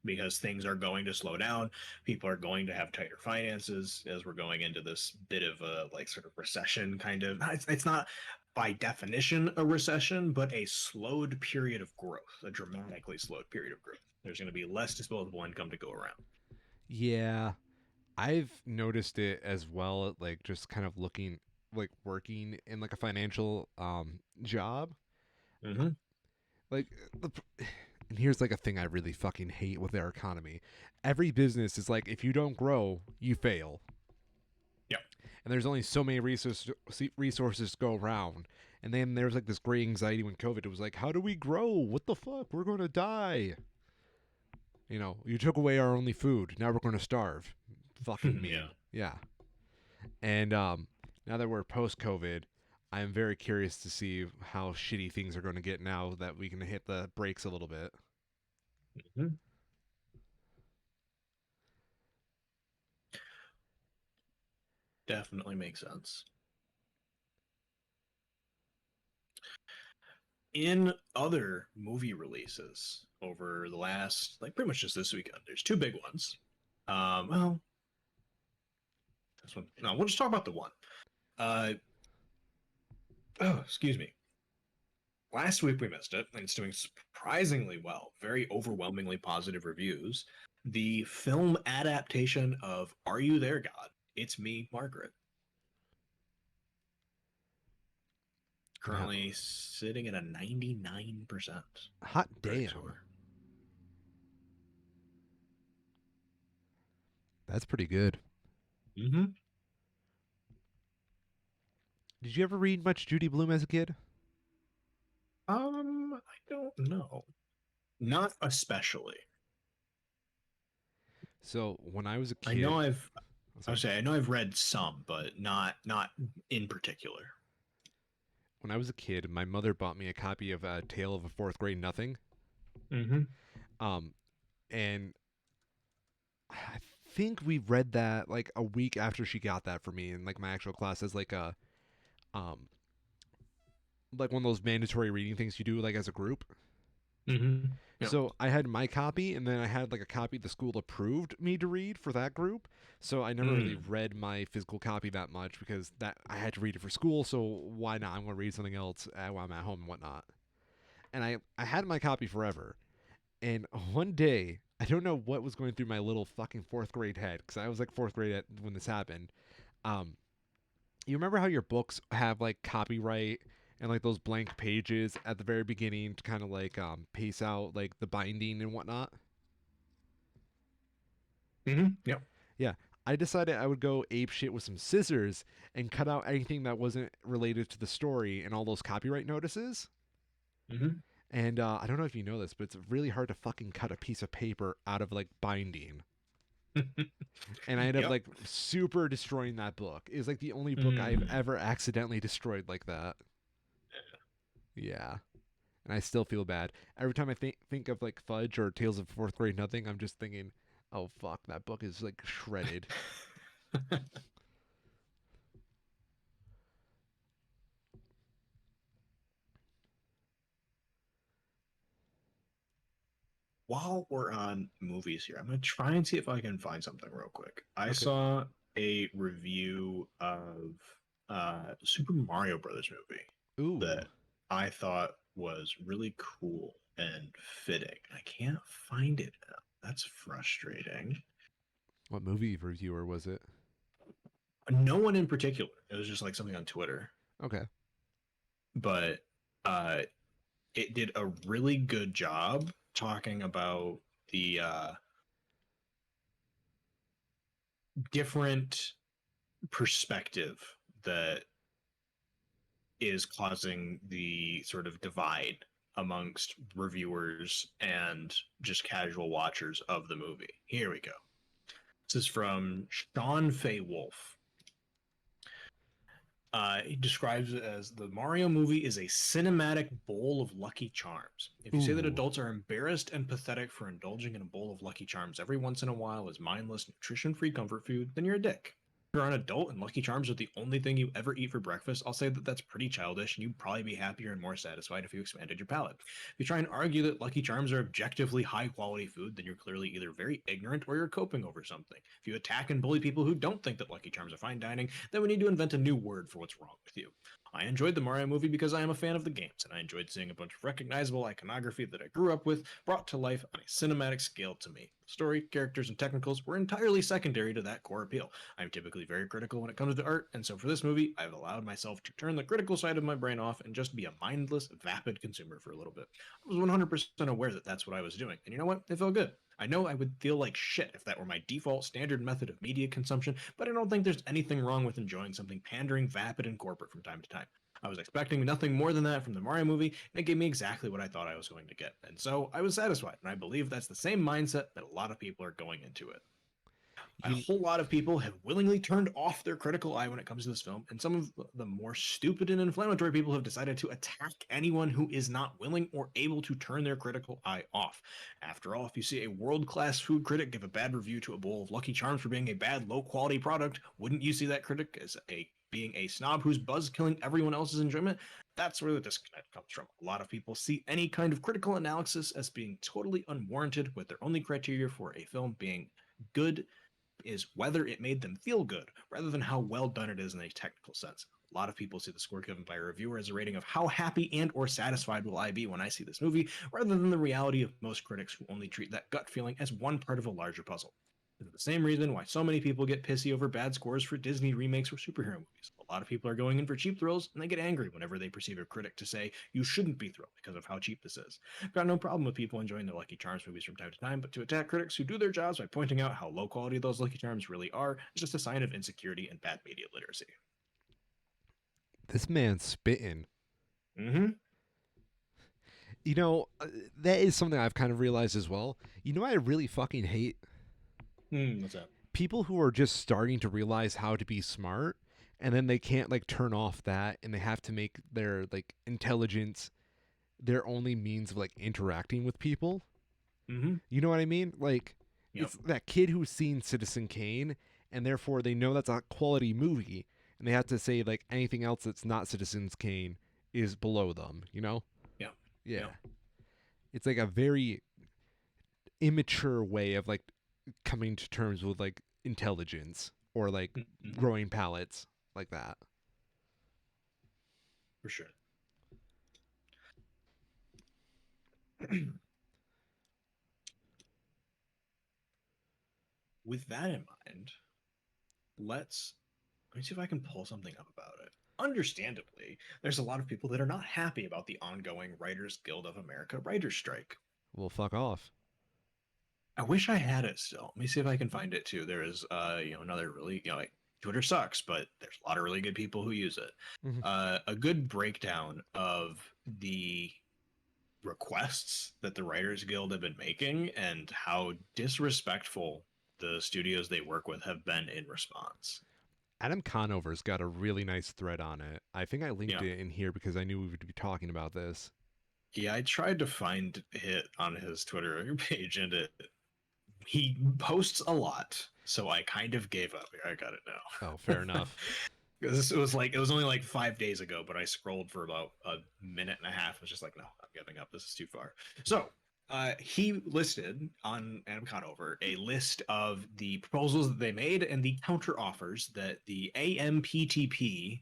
because things are going to slow down. People are going to have tighter finances as we're going into this bit of a like sort of recession kind of. It's not by definition a recession, but a slowed period of growth, a dramatically slowed period of growth. There's going to be less disposable income to go around. Yeah, I've noticed it as well. Like just kind of looking, like working in like a financial job. Mm-hmm. Like the, and here's like a thing I really fucking hate with our economy. Every business is like if you don't grow, you fail. Yeah. And there's only so many resources to go around. And then there's like this great anxiety when COVID. It was like, how do we grow? What the fuck? We're gonna die. You took away our only food. Now we're gonna starve. Fucking Yeah. mean. Yeah. And now that we're post COVID, I'm very curious to see how shitty things are going to get now that we can hit the brakes a little bit. Mm-hmm. Definitely makes sense. In other movie releases over the last, like pretty much just this weekend, there's two big ones. Well, this one, no, we'll just talk about the one. Uh, oh, excuse me. Last week we missed it, and it's doing surprisingly well. Very overwhelmingly positive reviews. The film adaptation of Are You There, God? It's Me, Margaret. Now, Currently sitting at a 99% hot critic damn. score. That's pretty good. Mm-hmm. Did you ever read much Judy Blume as a kid? I don't know. Not especially. So when I was a I know kid, oh, I sorry, would say I know I've read some, but not in particular. when I was a kid, my mother bought me a copy of A Tale of a Fourth Grade Nothing. Mm-hmm. Um, and I think we read that like a week after she got that for me in like my actual class as um like one of those mandatory reading things you do like as a group. Mm-hmm. Yeah. So I had my copy, and then I had like a copy the school approved me to read for that group. So I never really Mm. read my physical copy that much because that I had to read it for school. So why not? I'm gonna read something else while I'm at home and whatnot. And I had my copy forever. And one day I don't know what was going through my little fucking fourth grade head because I was like fourth grade when this happened. Um, you remember how your books have like copyright and like those blank pages at the very beginning to kind of like pace out like the binding and whatnot? Yep. Yeah, I decided I would go ape shit with some scissors and cut out anything that wasn't related to the story and all those copyright notices. Hmm. And I don't know if you know this, but it's really hard to fucking cut a piece of paper out of like binding. And I ended up Yep. like super destroying that book. It was like the only book I've Mm. ever accidentally destroyed like that. Yeah. And I still feel bad. Every time I think of like Fudge or Tales of Fourth Grade Nothing, I'm just thinking, oh fuck, that book is like shredded. While we're on movies here, I'm gonna try and see if I can find something real quick. I Okay. saw a review of Super Mario Brothers movie Ooh, that I thought was really cool and fitting. I can't find it now. That's frustrating. what movie reviewer was it? No one in particular. It was just like something on Twitter, Okay. but uh, it did a really good job talking about the different perspective that is causing the sort of divide amongst reviewers and just casual watchers of the movie. Here we go. This is from Sean Fay Wolf. He describes it as the Mario movie is a cinematic bowl of Lucky Charms. If you say that Ooh. adults are embarrassed and pathetic for indulging in a bowl of Lucky Charms every once in a while as mindless, nutrition free comfort food, then you're a dick. If you're an adult and Lucky Charms are the only thing you ever eat for breakfast, I'll say that that's pretty childish and you'd probably be happier and more satisfied if you expanded your palate. If you try and argue that Lucky Charms are objectively high quality food, then you're clearly either very ignorant or you're coping over something. If you attack and bully people who don't think that Lucky Charms are fine dining, then we need to invent a new word for what's wrong with you. I enjoyed the Mario movie because I am a fan of the games, and I enjoyed seeing a bunch of recognizable iconography that I grew up with brought to life on a cinematic scale to me. The story, characters, and technicals were entirely secondary to that core appeal. I'm typically very critical when it comes to art, and so for this movie, I've allowed myself to turn the critical side of my brain off and just be a mindless, vapid consumer for a little bit. I was 100% aware that that's what I was doing, and you know what? It felt good. I know I would feel like shit if that were my default standard method of media consumption, but I don't think there's anything wrong with enjoying something pandering, vapid, and corporate from time to time. I was expecting nothing more than that from the Mario movie, and it gave me exactly what I thought I was going to get. And so I was satisfied, and I believe that's the same mindset that a lot of people are going into it. A You whole lot of people have willingly turned off their critical eye when it comes to this film, and some of the more stupid and inflammatory people have decided to attack anyone who is not willing or able to turn their critical eye off. After all, if you see a world class food critic give a bad review to a bowl of Lucky Charms for being a bad, low quality product, wouldn't you see that critic as a being a snob who's buzz killing everyone else's enjoyment? That's where the disconnect comes from. A lot of people see any kind of critical analysis as being totally unwarranted, with their only criteria for a film being good is whether it made them feel good rather than how well done it is in a technical sense. A lot of people see the score given by a reviewer as a rating of how happy and or satisfied will I be when I see this movie, rather than the reality of most critics who only treat that gut feeling as one part of a larger puzzle. This is the same reason why so many people get pissy over bad scores for Disney remakes or superhero movies. A lot of people are going in for cheap thrills, and they get angry whenever they perceive a critic to say, you shouldn't be thrilled because of how cheap this is. I've got no problem with people enjoying their Lucky Charms movies from time to time, but to attack critics who do their jobs by pointing out how low quality those Lucky Charms really are is just a sign of insecurity and bad media literacy. this man's spitting. Mm-hmm. You know, that is something I've kind of realized as well. You know, I really fucking hate What's up? people who are just starting to realize how to be smart and then they can't like turn off that and they have to make their like intelligence their only means of like interacting with people. Mm-hmm. You know what I mean? Like Yep. it's that kid who's seen Citizen Kane and therefore they know that's a quality movie and they have to say like anything else that's not Citizen's Kane is below them, you know? Yep. Yeah. Yep. It's like a very immature way of like coming to terms with like intelligence or like Mm-hmm. growing palates like that. For sure. with that in mind, let's let me see if I can pull something up about it. Understandably, there's a lot of people that are not happy about the ongoing Writers Guild of America writers strike. Well, fuck off. I wish I had it still. Let me see if I can find it too. There is another really, like, Twitter sucks, but there's a lot of really good people who use it. Mhm. A good breakdown of the requests that the Writers Guild have been making and how disrespectful the studios they work with have been in response. Adam Conover's got a really nice thread on it. I think I linked Yeah. it in here because I knew we would be talking about this. Yeah, I tried to find it on his Twitter page and he posts a lot, so I kind of gave up. I got it Oh, now. fair enough. Because it was only like 5 days ago, but I scrolled for about a minute and a half. I was just like, no, I'm giving up. This is too far. So he listed on Adam Conover a list of the proposals that they made and the counter offers that the AMPTP,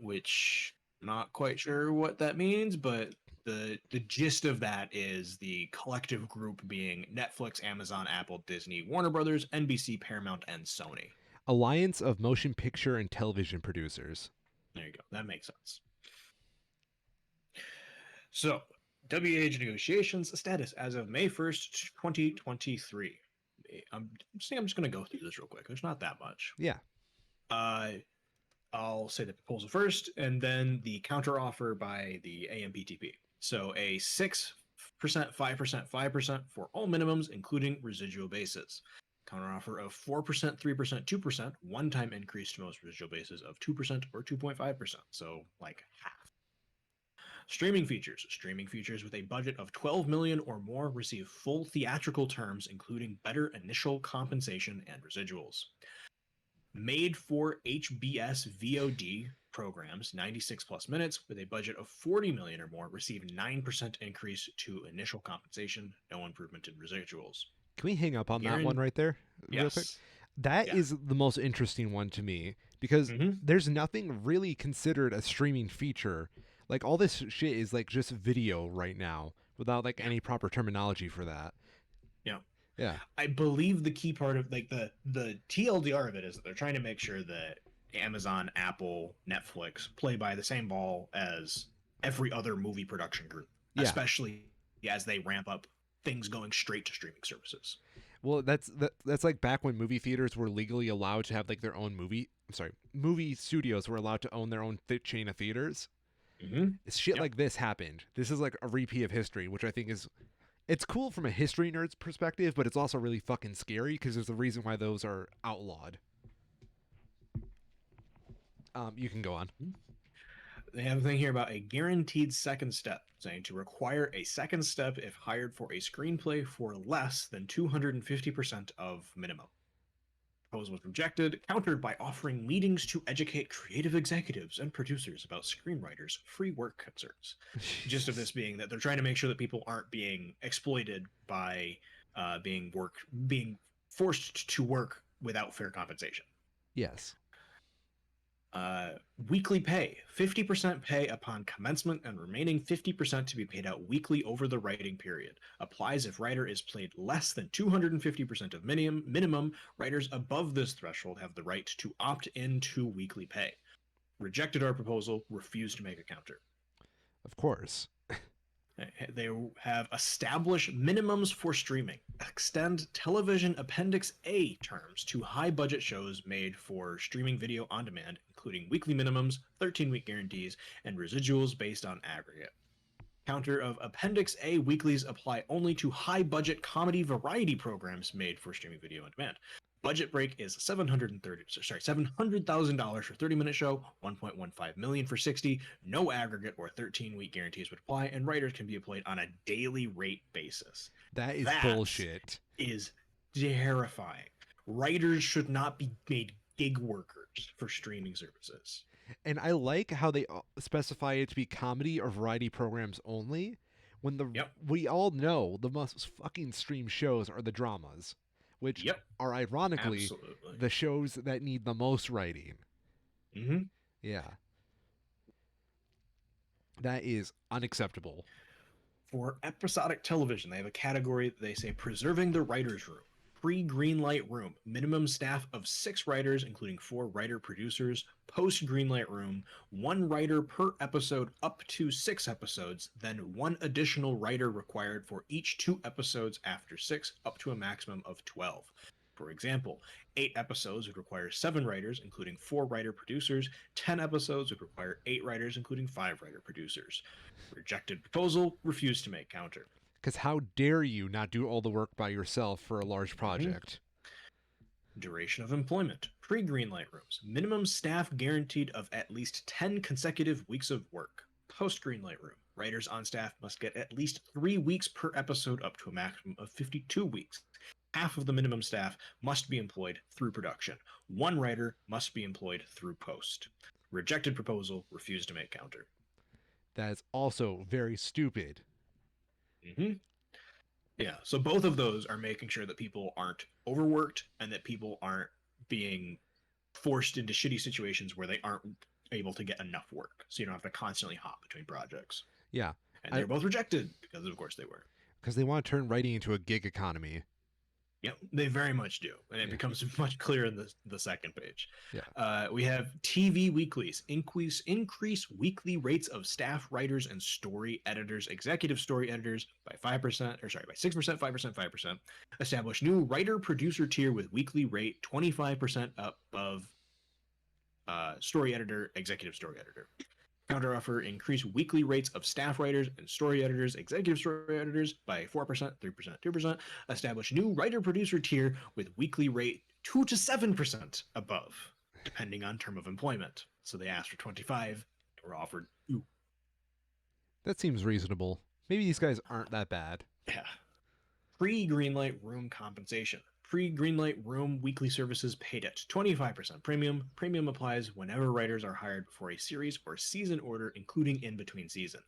which I'm not quite sure what that means, but the gist of that is the collective group being Netflix, Amazon, Apple, Disney, Warner Brothers, NBC, Paramount, and Sony. Alliance of Motion Picture and Television Producers. There you go. That makes sense. So, WH negotiations status as of May 1st, 2023. I'm just going to go through this real quick. There's not that much. Yeah. Uh, I'll say the proposal first, and then the counter offer by the AMPTP. So a 6%, 5%, 5% for all minimums, including residual bases. Counter offer of 4%, 3%, 2%, one time increase to most residual bases of 2% or 2.5%. So like half. Streaming features. Streaming features with a budget of 12 million or more receive full theatrical terms, including better initial compensation and residuals. Made for HBS VOD programs, 96 plus minutes, with a budget of 40 million or more, receive 9% increase to initial compensation, no improvement in residuals. Can we hang up on that one Guaran- right there, real quick? yes. That Yeah. is the most interesting one to me because Mm-hmm. there's nothing really considered a streaming feature. Like all this shit is like just video right now without like Yeah. any proper terminology for that. Yeah. Yeah. I believe the key part of like the TLDR of it is that they're trying to make sure that Amazon, Apple, Netflix play by the same ball as every other movie production group, Yeah. especially as they ramp up things going straight to streaming services. Well, that's like back when movie theaters were legally allowed to have like their own movie studios were allowed to own their own chain of theaters. Mm-hmm. It's shit Yep. like this happened. This is like a repeat of history, which I think is it's cool from a history nerd's perspective, but it's also really fucking scary because there's a reason why those are outlawed. You can go on. They have a thing here about a guaranteed second step, saying to require a second step if hired for a screenplay for less than 250% of minimum. Proposal was rejected, countered by offering meetings to educate creative executives and producers about screenwriters' free work concerns. The gist of Jesus. this being that they're trying to make sure that people aren't being exploited by being forced to work without fair compensation. Yes. Uh, Weekly pay, 50% pay upon commencement and remaining 50% to be paid out weekly over the writing period. Applies if writer is paid less than 250% of minimum. Writers above this threshold have the right to opt into weekly pay. Rejected our proposal, refused to make a counter. Of course. They have established minimums for streaming, extend television Appendix A terms to high budget shows made for streaming video on demand, including weekly minimums, 13-week guarantees, and residuals based on aggregate. Counter of Appendix A weeklies apply only to high budget comedy variety programs made for streaming video on demand. Budget break is $700,000 for 30-minute show, 1.15 million for 60. No aggregate or 13-week guarantees would apply, and writers can be employed on a daily rate basis. That is That bullshit. is terrifying. Writers should not be made gig workers for streaming services. And I like how they specify it to be comedy or variety programs only when the Yep. we all know the most fucking streamed shows are the dramas, which Yep. are ironically Absolutely. the shows that need the most writing. Mm-hmm. Yeah. That is unacceptable. For episodic television, they have a category they say preserving the writer's room. Pre-greenlight room, minimum staff of 6 writers, including 4 writer-producers. Post-greenlight room, 1 writer per episode up to 6 episodes, then 1 additional writer required for each 2 episodes after 6, up to a maximum of 12. For example, 8 episodes would require 7 writers, including 4 writer-producers. 10 episodes would require 8 writers, including 5 writer-producers. Rejected proposal, refused to make counter. Because how dare you not do all the work by yourself for a large Mhm. project? Duration of employment. Pre-greenlight rooms. Minimum staff guaranteed of at least 10 consecutive weeks of work. Post-greenlight room. Writers on staff must get at least 3 weeks per episode up to a maximum of 52 weeks. Half of the minimum staff must be employed through production. 1 writer must be employed through post. Rejected proposal, refused to make counter. That is also very stupid. Mm-hmm. Yeah, so both of those are making sure that people aren't overworked and that people aren't being forced into shitty situations where they aren't able to get enough work. So you don't have to constantly hop between projects. Yeah, And they're both rejected because, of course, they were. because they want to turn writing into a gig economy. Yep, they very much do. And it Yeah. becomes much clearer in the second page. Yeah. We have TV weeklies. Increase weekly rates of staff writers and story editors, executive story editors by 5%, or sorry, by 6%, 5%, 5%. Establish new writer-producer tier with weekly rate 25% above story editor, executive story editor. Counteroffer, increase weekly rates of staff writers and story editors, executive story editors by 4%, 3%, 2%. Establish new writer-producer tier with weekly rate 2 to 7% above, depending on term of employment. So they asked for 25, were offered 2. That seems reasonable. Maybe these guys aren't that bad. Yeah. Pre-greenlight room compensation. Pre-greenlight room weekly services paid at 25% premium. Premium applies whenever writers are hired before a series or season order, including in between season.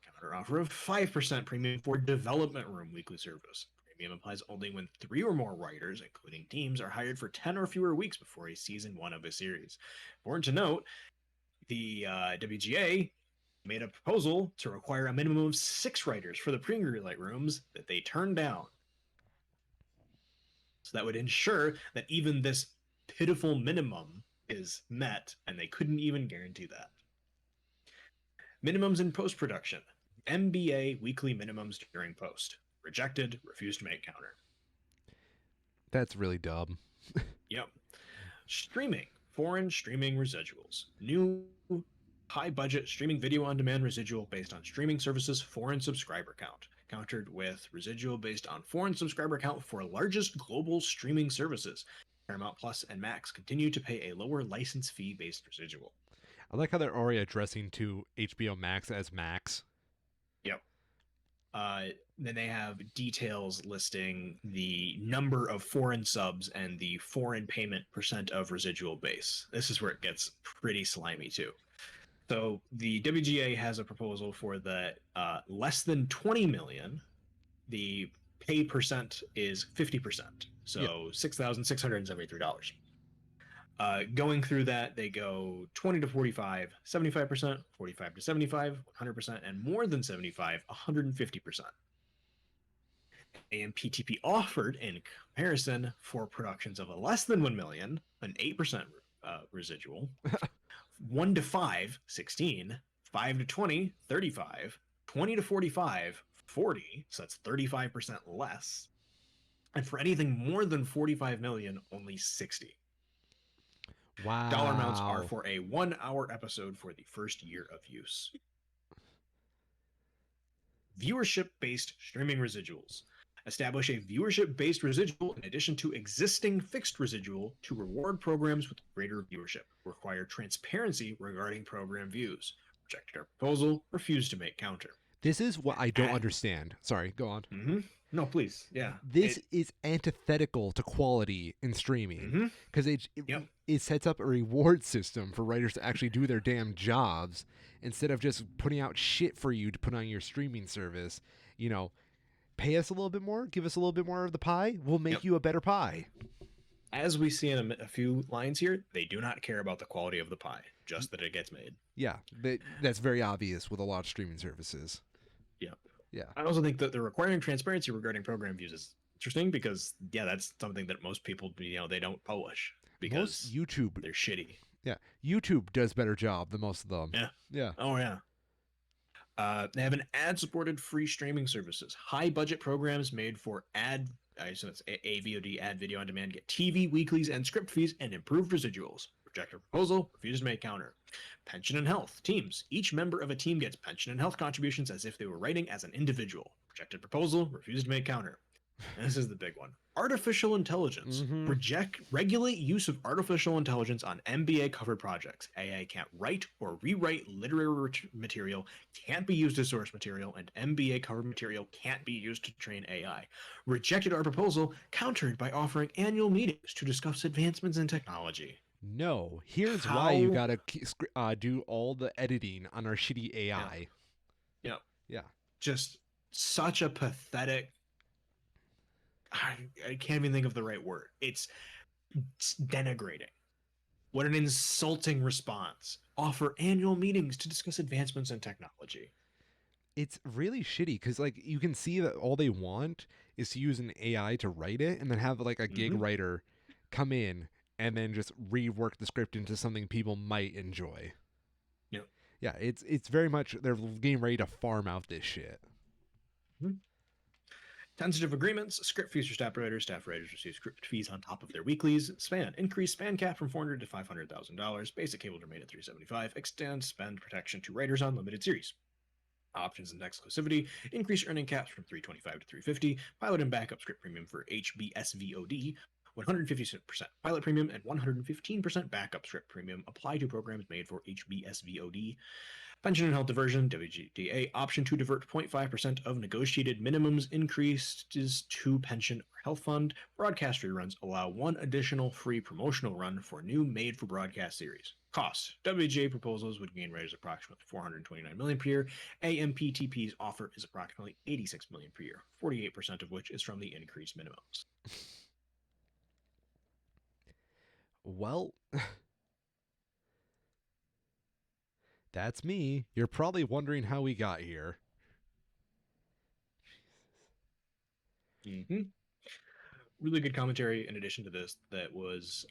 Counter offer of 5% premium for development room weekly service. Premium applies only when 3 or more writers, including teams, are hired for 10 or fewer weeks before a season 1 of a series. Important to note, the WGA made a proposal to require a minimum of 6 writers for the pre-greenlight rooms that they turned down. So that would ensure that even this pitiful minimum is met, and they couldn't even guarantee that. Minimums in post-production. MBA weekly minimums during post. Rejected, refused to make counter. That's really dumb. Yep. Streaming. Foreign streaming residuals. New high-budget streaming video on demand residual based on streaming services foreign subscriber count, countered with residual based on foreign subscriber count for largest global streaming services. Paramount Plus and Max continue to pay a lower license fee based residual. I like how they're already addressing to HBO Max as Max. Yep. Then they have details listing the number of foreign subs and the foreign payment percent of residual base. This is where it gets pretty slimy too. So the WGA has a proposal for the less than 20 million. The pay percent is 50%, so Yep. $6,673. Going through that, they go 20 to 45, 75%, 45 to 75, 100%, and more than 75, 150%. AMPTP offered, in comparison, for productions of less than 1 million, an 8% residual. 1 to 5, 16, 5 to 20, 35, 20 to 45, 40, so that's 35% less. And for anything more than 45 million, only 60. Wow. Dollar amounts are for a 1-hour episode for the first year of use. Viewership-based streaming residuals. Establish a viewership-based residual in addition to existing fixed residual to reward programs with greater viewership. Require transparency regarding program views. Rejected our proposal. Refused to make counter. This is what I don't understand. Sorry, go on. Mm-hmm. No, please. Yeah. This is antithetical to quality in streaming because it sets up a reward system for writers to actually do their damn jobs instead of just putting out shit for you to put on your streaming service. You know, pay us a little bit more, give us a little bit more of the pie, we'll make you a better pie. As we see in a few lines here, they do not care about the quality of the pie, just that it gets made. Yeah, that's very obvious with a lot of streaming services. Yep. Yeah. I also think that the requiring transparency regarding program views is interesting because yeah, that's something that most people they don't publish Most because YouTube, they're shitty. yeah, YouTube does better job than most of them. Yeah. Yeah. Oh yeah. They have an ad-supported free streaming services, high-budget programs made for ad. I assume it's AVOD, ad video on demand. Get TV weeklies and script fees and improved residuals. Rejected proposal. Refuses to make counter. Pension and health teams. Each member of a team gets pension and health contributions as if they were writing as an individual. Rejected proposal. Refuses to make counter. And this is the big one. Artificial intelligence. Mm-hmm. Regulate use of artificial intelligence on MBA covered projects. AI can't write or rewrite literary material, can't be used as source material, and MBA covered material can't be used to train AI. Rejected our proposal, countered by offering annual meetings to discuss advancements in technology. No, here's why you How, gotta do all the editing on our shitty yeah, AI. yeah, Yeah, just such a pathetic. I can't even think of the right word. It's denigrating. What an insulting response. Offer annual meetings to discuss advancements in technology. it's really shitty because like you can see that all they want is to use an AI to write it and then have like a gig Mm-hmm. writer come in and then just rework the script into something people might enjoy. Yeah. Yeah, it's very much they're getting ready to farm out this shit. Mm-hmm. Tentative agreements, script fees for staff writers. Staff writers receive script fees on top of their weeklies. Span, increase span cap from $400 to $500,000. Basic cable remain at $375. Extend spend protection to writers on limited series. Options and exclusivity, increase earning caps from 325 to 350. Pilot and backup script premium for HBSVOD, 150% pilot premium and 115% backup script premium apply to programs made for HBSVOD. Pension and health diversion, WGDA, option to divert 0.5% of negotiated minimums increased to pension or health fund. Broadcast reruns allow one additional free promotional run for new made for broadcast series. Cost. WGA proposals would gain raters approximately 429 million per year. AMPTP's offer is approximately 86 million per year, 48% of which is from the increased minimums. Well, that's me. You're probably wondering how we got here. Mm-hmm. Really good commentary in addition to this that was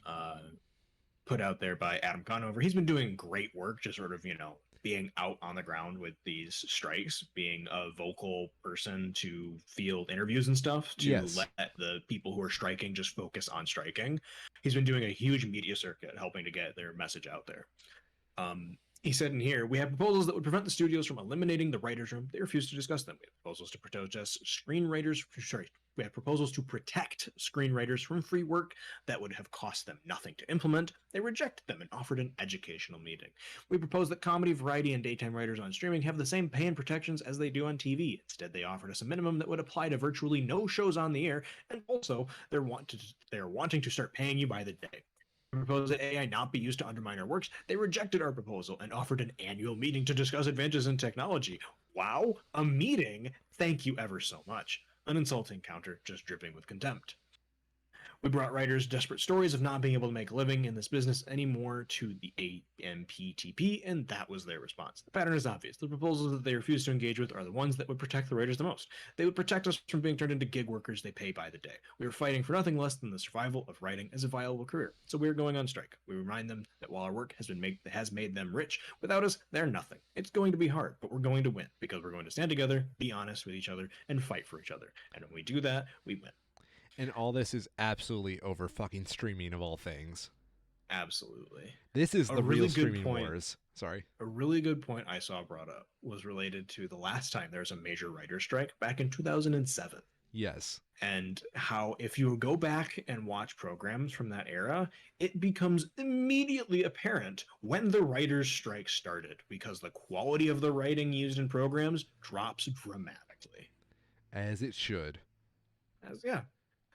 put out there by Adam Conover. He's been doing great work, just sort of, being out on the ground with these strikes, being a vocal person to field interviews and stuff, to Yes. let the people who are striking just focus on striking. He's been doing a huge media circuit helping to get their message out there. He said in here, we have proposals that would prevent the studios from eliminating the writer's room. They refuse to discuss them. We have proposals to protest screenwriters. Sorry, we have proposals to protect screenwriters from free work that would have cost them nothing to implement. They rejected them and offered an educational meeting. We propose that comedy, variety, and daytime writers on streaming have the same pay and protections as they do on TV. Instead, they offered us a minimum that would apply to virtually no shows on the air, and also they're wanting to start paying you by the day. Proposed that AI not be used to undermine our works, they rejected our proposal and offered an annual meeting to discuss advances in technology. Wow, a meeting? Thank you ever so much. An insulting counter, just dripping with contempt. We brought writers desperate stories of not being able to make a living in this business anymore to the AMPTP, and that was their response. The pattern is obvious. The proposals that they refuse to engage with are the ones that would protect the writers the most. They would protect us from being turned into gig workers they pay by the day. We are fighting for nothing less than the survival of writing as a viable career. So we are going on strike. We remind them that while our work has made them rich, without us, they're nothing. It's going to be hard, but we're going to win because we're going to stand together, be honest with each other, and fight for each other. And when we do that, we win. And all this is absolutely over fucking streaming of all things. Absolutely. This is A the real really good streaming point. wars. Sorry. A really good point I saw brought up was related to the last time there was a major writer strike back in 2007. Yes. And how, if you go back and watch programs from that era, it becomes immediately apparent when the writer's strike started because the quality of the writing used in programs drops dramatically. As it should. As, yeah,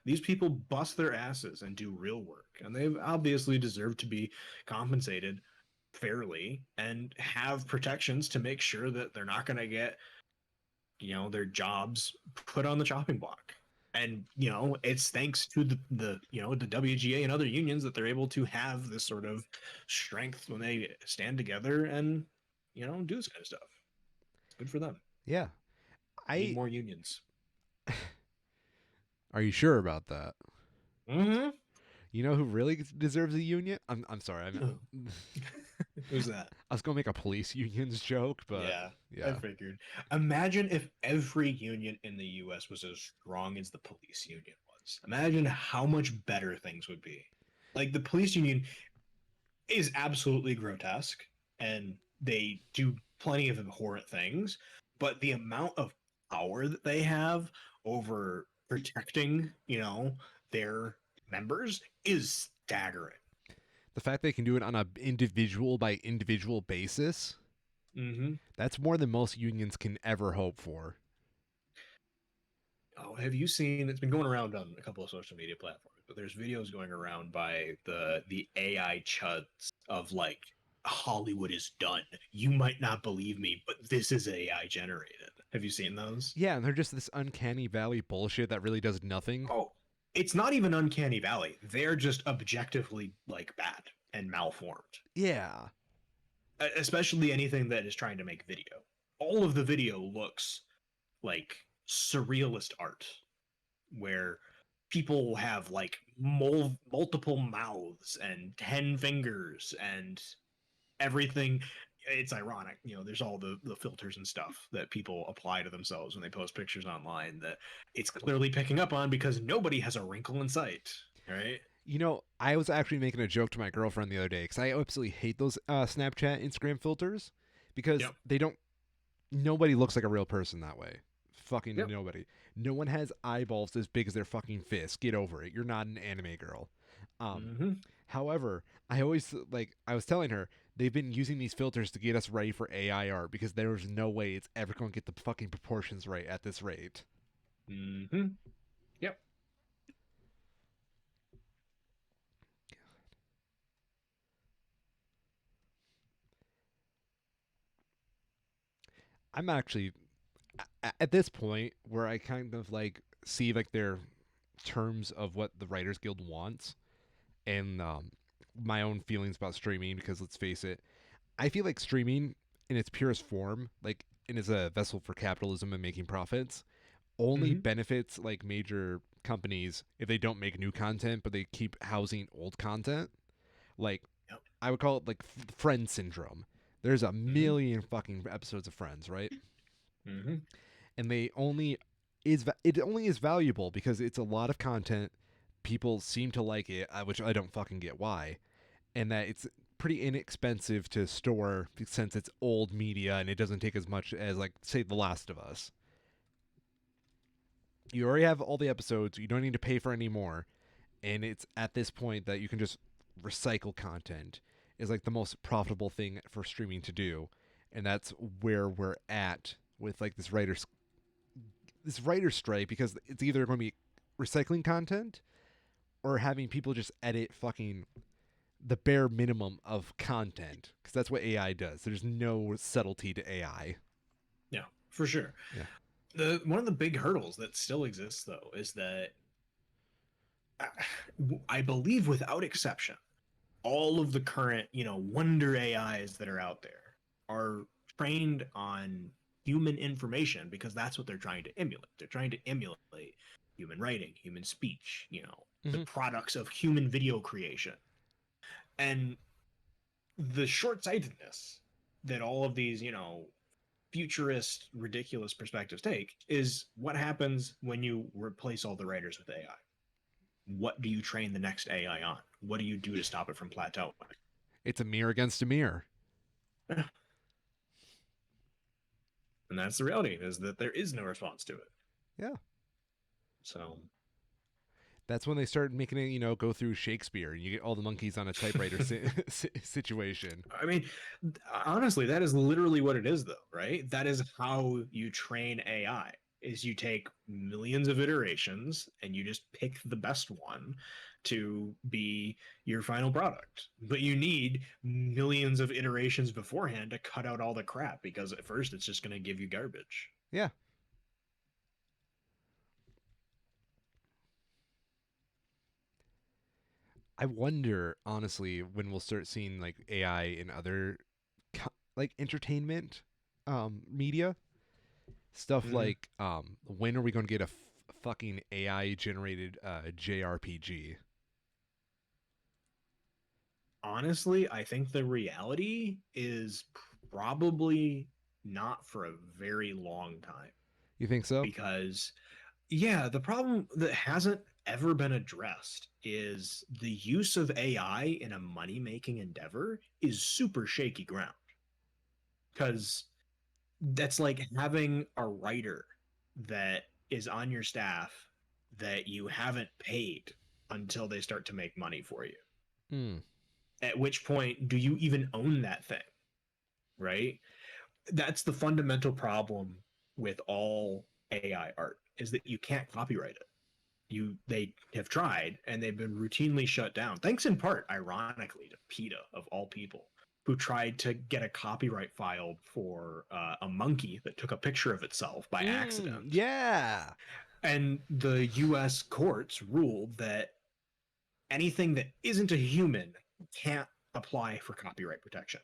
these people bust their asses and do real work, and they've obviously deserved to be compensated fairly and have protections to make sure that they're not going to get their jobs put on the chopping block. And it's thanks to the WGA and other unions that they're able to have this sort of strength when they stand together and do this kind of stuff. It's good for them. Yeah. We need I more unions. Are you sure about that? Mm-hmm. You know who really deserves a union? I'm sorry. Who's that? I was gonna make a police unions joke, but Yeah, I yeah, figured. Imagine if every union in the US was as strong as the police union was. Imagine how much better things would be. Like, the police union is absolutely grotesque and they do plenty of abhorrent things, but the amount of power that they have over protecting, their members is staggering. the fact they can do it on a individual by individual basis, Hmm. that's more than most unions can ever hope for. Oh, have you seen? It's been going around on a couple of social media platforms, but there's videos going around by the AI chuds of like Hollywood is done. You might not believe me, but this is AI generated. Have you seen those? Yeah, and they're just this uncanny valley bullshit that really does nothing. Oh, it's not even Uncanny Valley. They're just objectively like bad and malformed. Yeah. Especially anything that is trying to make video. All of the video looks like surrealist art where people have like multiple mouths and 10 fingers and everything. It's ironic, there's all the filters and stuff that people apply to themselves when they post pictures online that it's clearly picking up on because nobody has a wrinkle in sight, right? You know, I was actually making a joke to my girlfriend the other day because I absolutely hate those Snapchat, Instagram filters because Yep. they don't. Nobody looks like a real person that way. Fucking Yep. nobody. No one has eyeballs as big as their fucking fist. Get over it. You're not an anime girl. Um, Mm-hmm. However, I always like I was telling her they've been using these filters to get us ready for AI art because there's no way it's ever going to get the fucking proportions right at this rate. Mm-hmm. Yep. I'm actually at this point where I kind of like see like their terms of what the Writers Guild wants and my own feelings about streaming because let's face it, I feel like streaming in its purest form, like and as a vessel for capitalism and making profits, only Mm-hmm. benefits like major companies if they don't make new content but they keep housing old content. Like Yep. I would call it like Friends syndrome. There's a Mm-hmm. million fucking episodes of Friends, right? Mm-hmm. And they only it only is valuable because it's a lot of content. People seem to like it, which I don't fucking get why, and that it's pretty inexpensive to store since it's old media and it doesn't take as much as like say The Last of Us. You already have all the episodes. You don't need to pay for any more, and it's at this point that you can just recycle content is like the most profitable thing for streaming to do, and that's where we're at with like this writer strike because it's either going to be recycling content or having people just edit fucking the bare minimum of content because that's what AI does. There's no subtlety to AI. Yeah, for sure. Yeah. The one of the big hurdles that still exists though is that uh, I believe without exception, all of the current, wonder AIs that are out there are trained on human information because that's what they're trying to emulate. They're trying to emulate human writing, human speech, the Mm-hmm. products of human video creation. And the short-sightedness that all of these, futurist, ridiculous perspectives take is what happens when you replace all the writers with AI. What do you train the next AI on? What do you do to stop it from plateauing? It's a mirror against a mirror. And that's the reality, is that there is no response to it. Yeah. So That's when they start making it, go through Shakespeare and you get all the monkeys on a typewriter situation. I mean, honestly, that is literally what it is, though, right? That is how you train AI. Is you take millions of iterations and you just pick the best one to be your final product. But you need millions of iterations beforehand to cut out all the crap because at first it's just going to give you garbage. Yeah. I wonder, honestly, when we'll start seeing like AI in other like entertainment media stuff Mm-hmm. like when are we going to get fucking AI generated JRPG. Honestly, I think the reality is probably not for a very long time You think so? because yeah, the problem that hasn't ever been addressed is the use of AI in a money-making endeavor is super shaky ground because that's like having a writer that is on your staff that you haven't paid until they start to make money for you. Hmm. At which point do you even own that thing, right? That's the fundamental problem with all AI art is that you can't copyright it. They have tried and they've been routinely shut down. Thanks in part, ironically, to PETA of all people, who tried to get a copyright filed for a monkey that took a picture of itself by accident. Yeah. And the U.S. courts ruled that anything that isn't a human can't apply for copyright protection.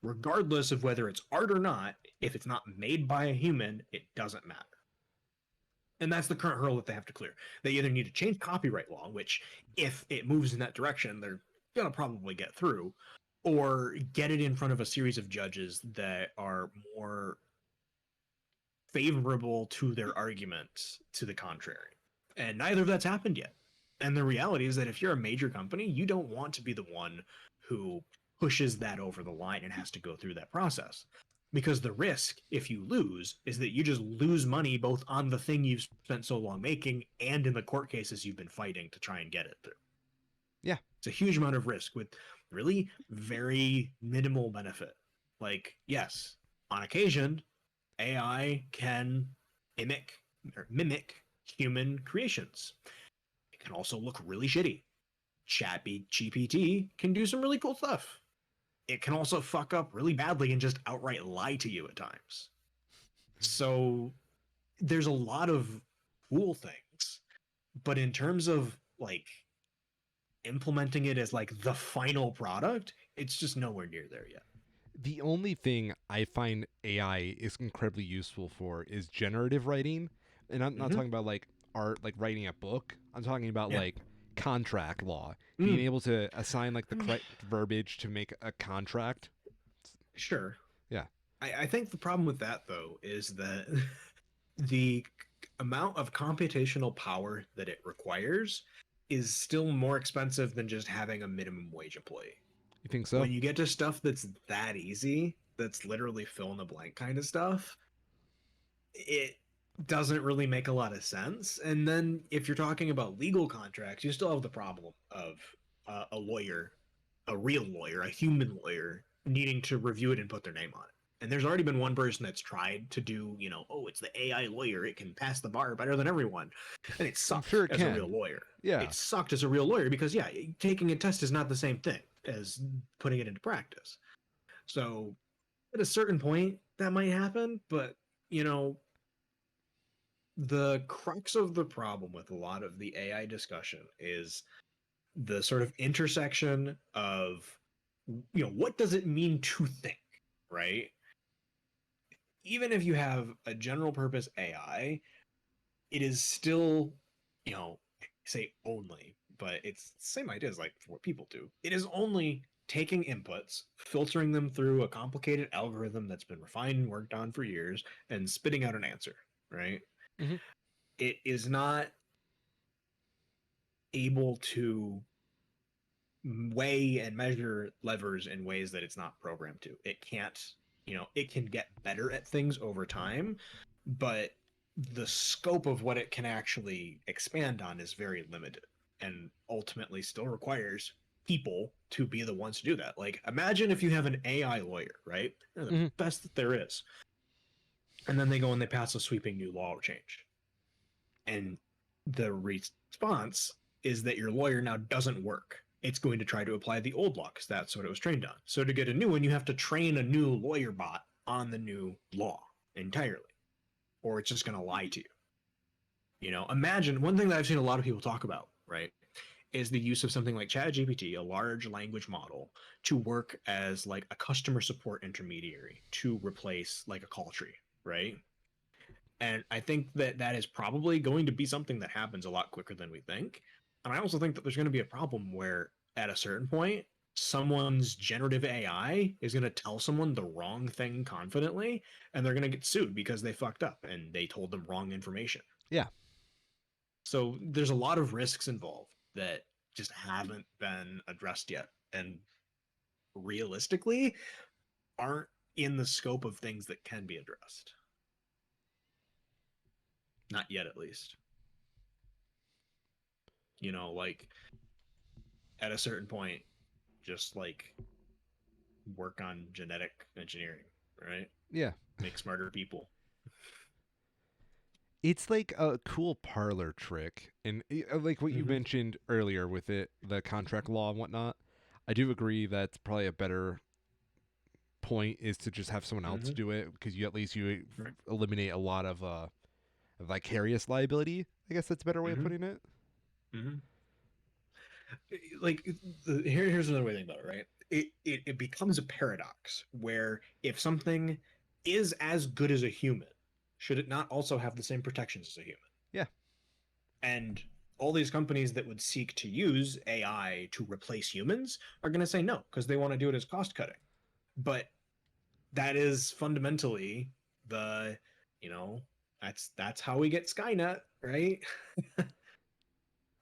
Regardless of whether it's art or not, if it's not made by a human, it doesn't matter. And that's the current hurdle that they have to clear. They either need to change copyright law, which, if it moves in that direction, they're going to probably get through, or get it in front of a series of judges that are more favorable to their arguments to the contrary. And neither of that's happened yet. And the reality is that if you're a major company, you don't want to be the one who pushes that over the line and has to go through that process. Because the risk, if you lose, is that you just lose money both on the thing you've spent so long making and in the court cases you've been fighting to try and get it through. Yeah. It's a huge amount of risk with really very minimal benefit. Like, yes, on occasion, AI can mimic human creations. It can also look really shitty. Chat GPT can do some really cool stuff. It can also fuck up really badly and just outright lie to you at times. So there's a lot of cool things, but in terms of like implementing it as like the final product, it's just nowhere near there yet. The only thing I find AI is incredibly useful for is generative writing. And I'm not Mm-hmm. talking about like art, like writing a book. I'm talking about Yeah. like contract law, being Mm. able to assign like the correct verbiage to make a contract. Sure. Yeah. I think the problem with that though is that the amount of computational power that it requires is still more expensive than just having a minimum wage employee. You think so? When you get to stuff that's that easy, that's literally fill in the blank kind of stuff, it doesn't really make a lot of sense. And then if you're talking about legal contracts, you still have the problem of a lawyer, a real lawyer, a human lawyer, needing to review it and put their name on it. And there's already been one person that's tried to do, oh, it's the AI lawyer. It can pass the bar better than everyone. And it I'm sucked sure it as a real can. lawyer. Yeah. It sucked as a real lawyer because, yeah, taking a test is not the same thing as putting it into practice. So at a certain point, that might happen. But, you know, the crux of the problem with a lot of the AI discussion is the sort of intersection of, what does it mean to think, right? Even if you have a general purpose AI, it is still, say only, but it's the same idea as like what people do. It is only taking inputs, filtering them through a complicated algorithm that's been refined and worked on for years, and spitting out an answer, right? Hmm. It is not able to weigh and measure levers in ways that it's not programmed to. It can't, it can get better at things over time, but the scope of what it can actually expand on is very limited and ultimately still requires people to be the ones to do that. Like, imagine if you have an AI lawyer, right? They're the Hmm. best that there is. And then they go and they pass a sweeping new law change. And the response is that your lawyer now doesn't work. It's going to try to apply the old law because that's what it was trained on. So to get a new one, you have to train a new lawyer bot on the new law entirely, or it's just going to lie to you. Imagine one thing that I've seen a lot of people talk about, right, is the use of something like ChatGPT, a large language model, to work as like a customer support intermediary to replace like a call tree, right? And I think that that is probably going to be something that happens a lot quicker than we think. And I also think that there's going to be a problem where at a certain point, someone's generative AI is going to tell someone the wrong thing confidently, and they're going to get sued because they fucked up and they told them wrong information. Yeah. So there's a lot of risks involved that just haven't been addressed yet. And realistically, aren't in the scope of things that can be addressed. Not yet, at least. Like at a certain point, just like work on genetic engineering, right? Yeah. Make smarter people. It's like a cool parlor trick. And like what you Mm-hmm. mentioned earlier with it, the contract law and whatnot, I do agree that's probably a better point is to just have someone else Mm-hmm. do it because you at least you Right. eliminate a lot of vicarious liability. I guess that's a better way of Mm-hmm. putting it. Mm-hmm. Like here's another way to think about it, right? It becomes a paradox where if something is as good as a human, should it not also have the same protections as a human? Yeah. And all these companies that would seek to use AI to replace humans are going to say no because they want to do it as cost cutting. But that is fundamentally the, you know, that's how we get Skynet, right?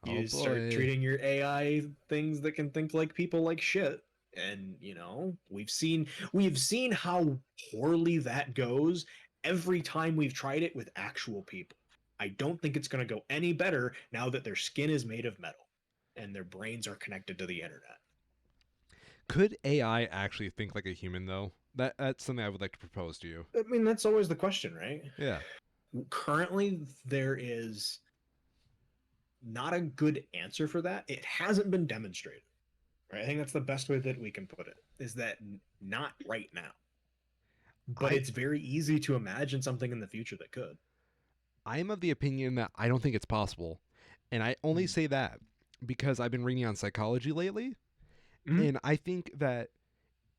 Oh You start boy. treating your AI things that can think like people like shit. And we've seen how poorly that goes every time we've tried it with actual people. I don't think it's going to go any better now that their skin is made of metal and their brains are connected to the internet. Could AI actually think like a human though? That's something I would like to propose to you. I mean, that's always the question, right? Yeah. Currently, there is not a good answer for that. It hasn't been demonstrated. Right? I think that's the best way that we can put it. Is that not right now? But I it's very easy to imagine something in the future that could. I'm of the opinion that I don't think it's possible. And I only say that because I've been reading on psychology lately, Mm-hmm. and I think that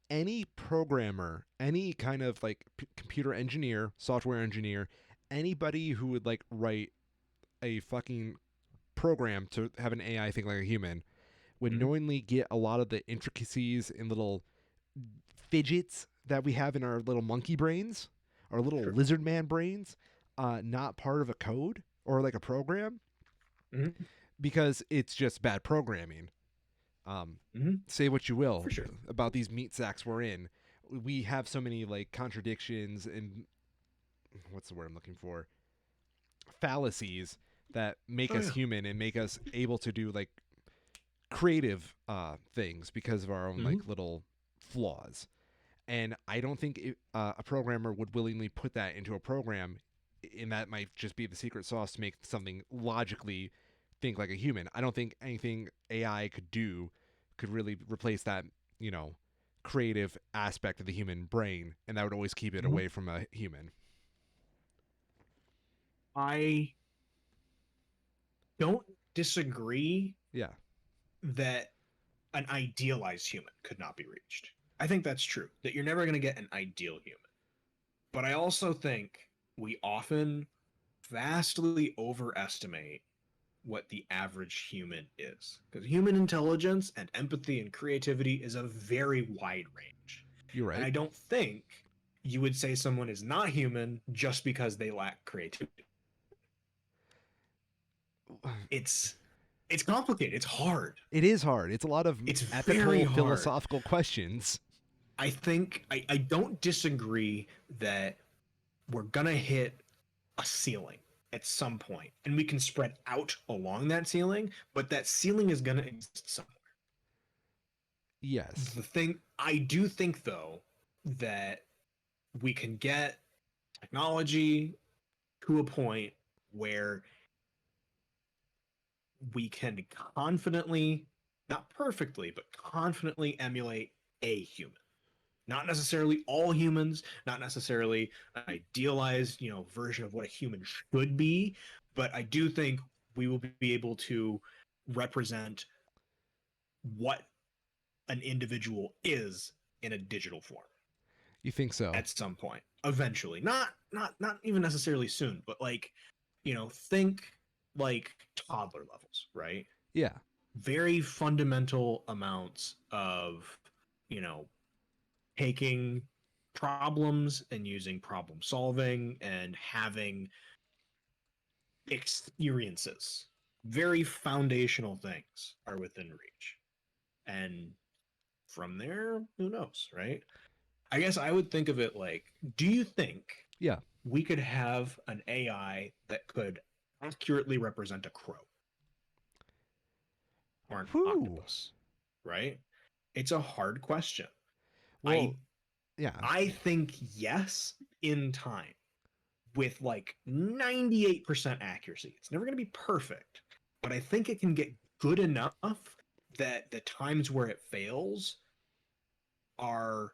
any programmer, any kind of like computer engineer, software engineer, anybody who would like write a fucking program to have an AI think like a human would Mm-hmm. knowingly get a lot of the intricacies and little fidgets that we have in our little monkey brains, our little Sure. lizard man brains, not part of a code or like a program Mm-hmm. because it's just bad programming. Um, Mm-hmm. say what you will For sure. about these meat sacks we're in. We have so many like contradictions and what's the word I'm looking for? Fallacies that make Oh us yeah. human and make us able to do like creative things because of our own Mm-hmm. like little flaws. And I don't think a programmer would willingly put that into a program, and that might just be the secret sauce to make something logically think like a human. I don't think anything AI could do could really replace that, you know, creative aspect of the human brain, and that would always keep it Mm-hmm. away from a human. I don't disagree Yeah, that an idealized human could not be reached. I think that's true. That you're never going to get an ideal human. But I also think we often vastly overestimate what the average human is. Because human intelligence and empathy and creativity is a very wide range. you're And right. I don't think you would say someone is not human just because they lack creativity. It's it's complicated. It's hard. It is hard. It's a lot of It's very ethical, hard. philosophical questions. I think I don't disagree that we're gonna hit a ceiling at some point, and we can spread out along that ceiling, but that ceiling is gonna exist somewhere. Yes. The thing I do think though that we can get technology to a point where we can confidently, not perfectly, but confidently emulate a human. Not necessarily all humans, not necessarily an idealized, version of what a human should be, but I do think we will be able to represent what an individual is in a digital form You think so? at some point. eventually. Not even necessarily soon, but like, think like toddler levels, right? Yeah. Very fundamental amounts of, you know, taking problems and using problem solving and having experiences. Very foundational things are within reach. And from there, who knows, right? I guess I would think of it like, do you think Yeah. we could have an AI that could accurately represent a crow or an Whew. octopus, right? It's a hard question. I Well, yeah. I think yes in time with like 98% accuracy. It's never going to be perfect, but I think it can get good enough that the times where it fails are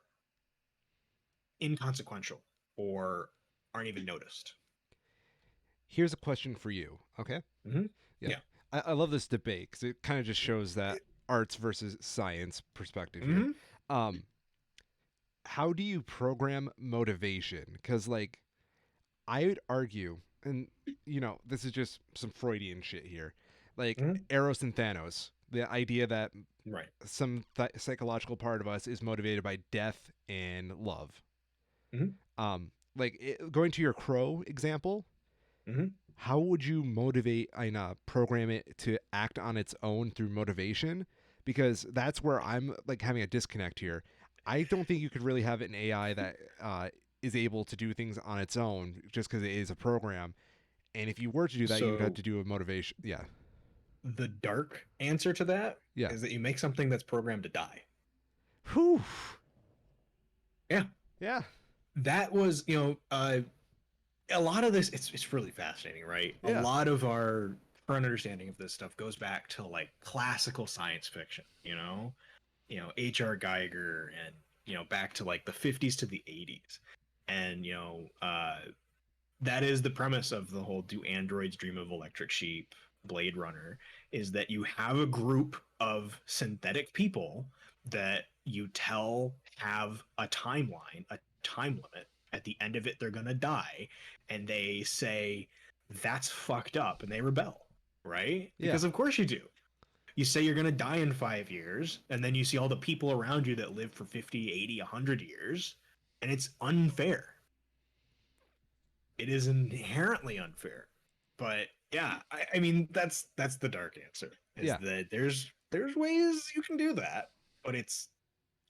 inconsequential or aren't even noticed. Here's a question for you. Okay. Mm-hmm. Yeah. Yeah. I love this debate because it kind of just shows that arts versus science perspective here. Mm-hmm. Um, how do you program motivation? Because, like, I would argue, and, this is just some Freudian shit here, like Mm-hmm. Eros and Thanos, the idea that Right. some psychological part of us is motivated by death and love. Mm-hmm. Going to your crow example, Mm-hmm. how would you motivate and program it to act on its own through motivation? Because that's where I'm like having a disconnect here. I don't think you could really have an AI that is able to do things on its own just because it is a program. And if you were to do that, you would have So to do a motivation. Yeah, the dark answer to that yeah. is that you make something that's programmed to die. Whew. Yeah. Yeah, That was, a lot of this it's really fascinating, right? A yeah, lot of our current understanding of this stuff goes back to like classical science fiction, H.R. Geiger and back to like the 50s to the 80s. And that is the premise of the whole "Do Androids Dream of Electric Sheep?" Blade Runner, is that you have a group of synthetic people that you tell have a timeline, a time limit. At the end of it, they're going to die. And they say, that's fucked up. And they rebel, right? yeah. Because of course you do. You say you're going to die in 5 years, and then you see all the people around you that live for 50, 80, 100 years, and it's unfair. It is inherently unfair. But yeah, I mean that's the dark answer. Is Yeah. that there's ways you can do that, but it's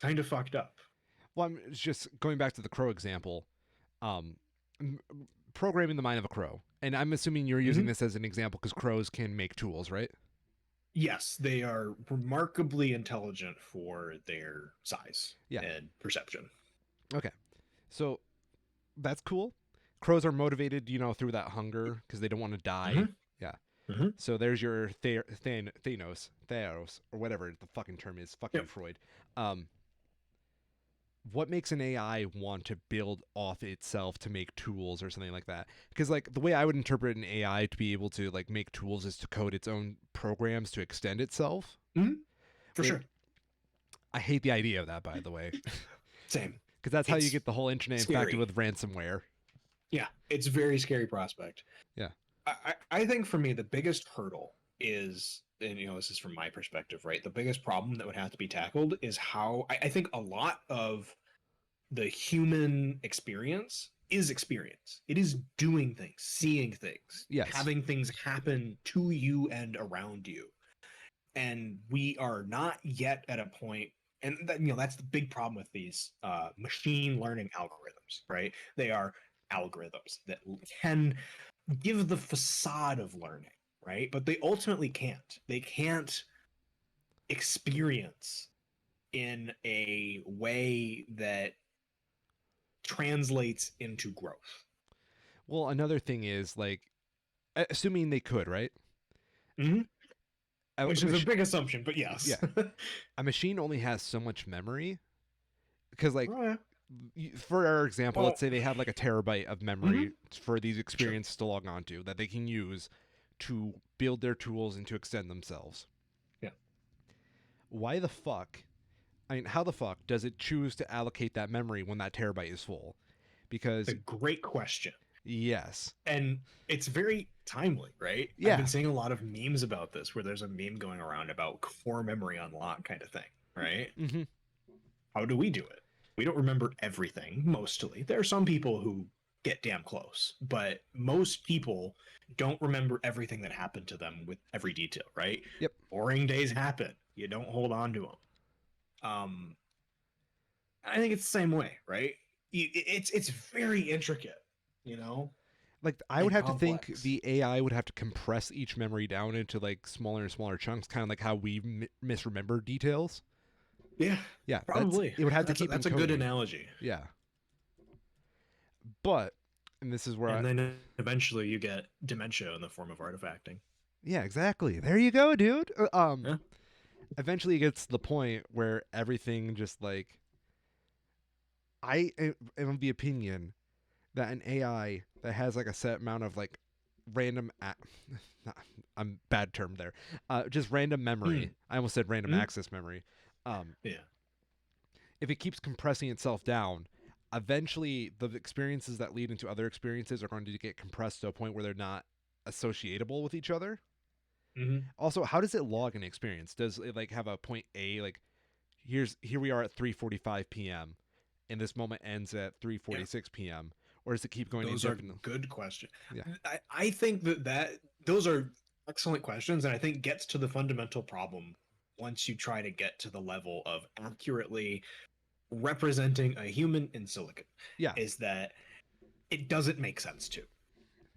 kind of fucked up. Well, I'm just going back to the crow example. Um, Programming the mind of a crow, and I'm assuming you're using Mm-hmm. this as an example because crows can make tools, right? Yes, they are remarkably intelligent for their size Yeah. and perception. Okay. So that's cool. Crows are motivated, through that hunger because they don't want to die. Mm-hmm. Yeah. Mm-hmm. So there's your Thanos, or whatever the fucking term is, fucking Yep. Freud. Um, what makes an AI want to build off itself to make tools or something like that? Because like the way I would interpret an AI to be able to like make tools is to code its own programs to extend itself. Mm-hmm. For Which sure. I hate the idea of that, by the way, Same. because that's how you It's get the whole internet infected scary. with ransomware. Yeah, it's a very scary prospect. Yeah. I think for me the biggest hurdle is, and this is from my perspective, right? The biggest problem that would have to be tackled is how I think a lot of the human experience is experience. It is doing things, seeing things, Yes. having things happen to you and around you. And we are not yet at a point, and that's the big problem with these machine learning algorithms, right? They are algorithms that can give the facade of learning, right? But they ultimately can't. They can't experience in a way that translates into growth. Well, another thing is like, assuming they could, right? Mm-hmm. A, Which is a big assumption, but yeah, yes. a machine only has so much memory because like Oh yeah. for our example, let's Well, say they have like a terabyte of mm-hmm. memory for these Sure. experiences to log onto that they can use to build their tools and to extend themselves. Yeah. Why the fuck? I mean, how the fuck does it choose to allocate that memory when that terabyte is full? The because great question. yes, And it's very timely, right? I've been yeah, seeing a lot of memes about this where there's a meme going around about core memory unlock kind of thing, right? hmm How do we do it? We don't remember everything, mostly. There are some people who get damn close, but most people don't remember everything that happened to them with every detail, right? yep. Boring days happen. You don't hold on to them. Um, I think it's the same way, right? It's very intricate, you know, Like I would and have to think complex. the AI would have to compress each memory down into like smaller and smaller chunks, kind of like how we misremember details. Yeah, Yeah, that's probably. it would have to keep That's a good encoding. analogy. Yeah, but and this is where And then eventually you get dementia in the form of artifacting. yeah, exactly. There you go, dude. Yeah. Eventually it gets to the point where everything just like am of the opinion that an AI that has like a set amount of like random not, I'm bad term there. Just random memory. Hmm. I almost said random Hmm. access memory. Um, Yeah. if it keeps compressing itself down, eventually the experiences that lead into other experiences are going to get compressed to a point where they're not associatable with each other. Hmm. Also, how does it log an experience? Does it like have a point A like here we are at 3:45 p.m. and this moment ends at Yeah. 3:46 p.m. or does it keep going Those are indefinitely? good questions. Yeah. I think that those are excellent questions, and I think gets to the fundamental problem once you try to get to the level of accurately representing a human in silicon, Yeah. is that it doesn't make sense to.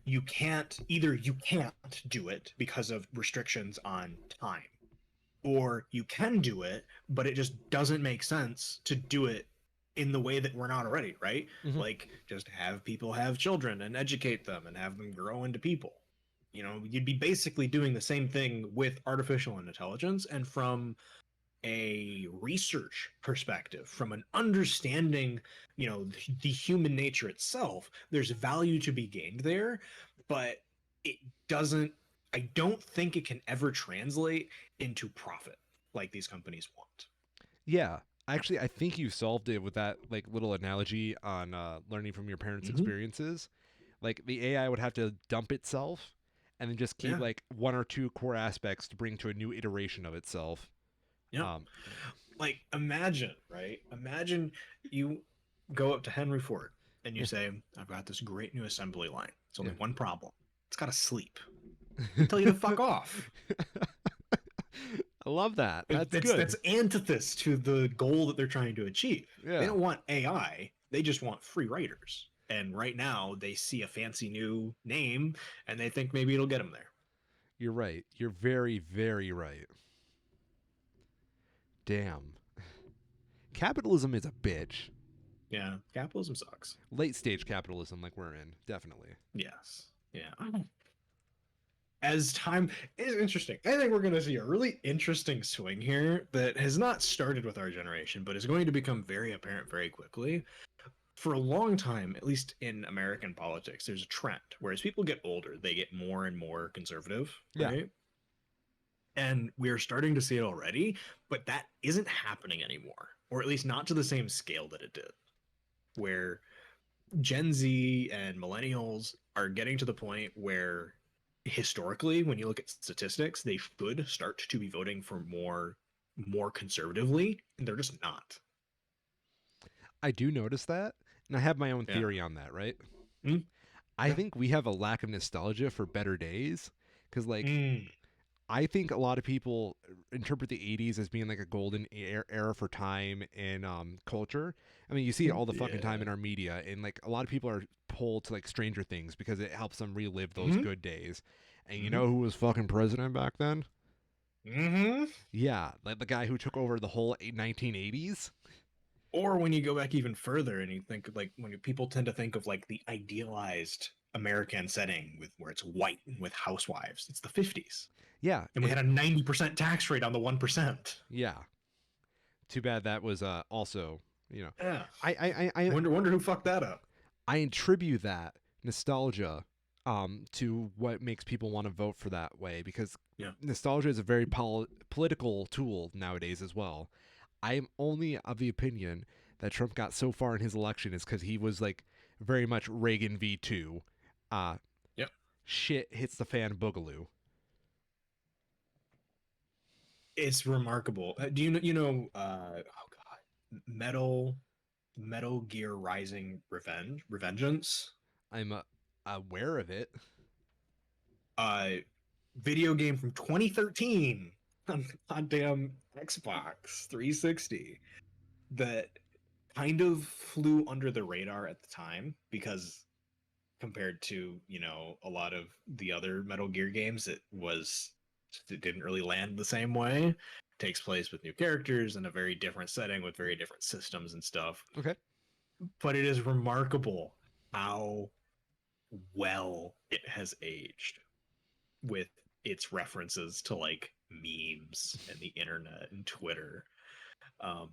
You can't either you can't do it because of restrictions on time, or you can do it, but it just doesn't make sense to do it in the way that we're not already, right? hmm Like just have people have children and educate them and have them grow into people. You know, you'd be basically doing the same thing with artificial intelligence, and from a research perspective, from an understanding, the human nature itself, there's value to be gained there, but it doesn't, I don't think it can ever translate into profit like these companies want. Yeah. Actually, I think you solved it with that like little analogy on learning from your parents' Mm-hmm. experiences. Like the AI would have to dump itself and then just keep Yeah. like one or two core aspects to bring to a new iteration of itself. Yep. Um, Like imagine, right? Imagine you go up to Henry Ford and you yeah, say, I've got this great new assembly line. It's only yeah. one problem. It's got to sleep. They tell you to fuck off. I love that. It, That's that's good. antithesis to the goal that they're trying to achieve. They Yeah, don't want AI, they just want free writers. And right now, they see a fancy new name and they think maybe it'll get them there. you're right. You're very, very right. Damn. Capitalism is a bitch. Yeah, capitalism sucks. Late stage capitalism, like we're in, definitely. Yes. Yeah. As time is interesting, I think we're going to see a really interesting swing here that has not started with our generation, but is going to become very apparent very quickly. For a long time, at least in American politics, there's a trend where as people get older, they get more and more conservative, Yeah. right? And we're starting to see it already, but that isn't happening anymore, or at least not to the same scale that it did. Where Gen Z and millennials are getting to the point where historically, when you look at statistics, they should start to be voting for more conservatively, and they're just not. I do notice that, and I have my own Yeah. theory on that, right? Mm, I yeah. think we have a lack of nostalgia for better days cuz like Mm, I think a lot of people interpret the 80s as being like a golden era for time and culture. I mean, you see it all the fucking time yeah. in our media, and like a lot of people are pulled to like Stranger Things because it helps them relive those Hmm. good days. And you Hmm. know who was fucking president back then? Hmm. Yeah, like the guy who took over the whole 1980s. Or when you go back even further and you think like when people tend to think of like the idealized American setting with where it's white and with housewives, it's the 50s. Yeah, And we had a 90% tax rate on the 1%. yeah. Too bad that was also, you know, Yeah. I I I I, Wonder who fucked that up. I attribute that nostalgia to what makes people want to vote for that way because Yeah. nostalgia is a very political tool nowadays as well. I am only of the opinion that Trump got so far in his election is because he was like very much Reagan v2. Uh, Yep. Shit hits the fan boogaloo. It's remarkable. Do oh god, Metal Gear Rising Revengeance, I'm aware of it. uh video game from 2013 on damn Xbox 360 that kind of flew under the radar at the time because compared to, a lot of the other Metal Gear games, it didn't really land the same way. It takes place with new characters in a very different setting with very different systems and stuff. Okay. But it is remarkable how well it has aged with its references to like memes and the internet and Twitter. Um,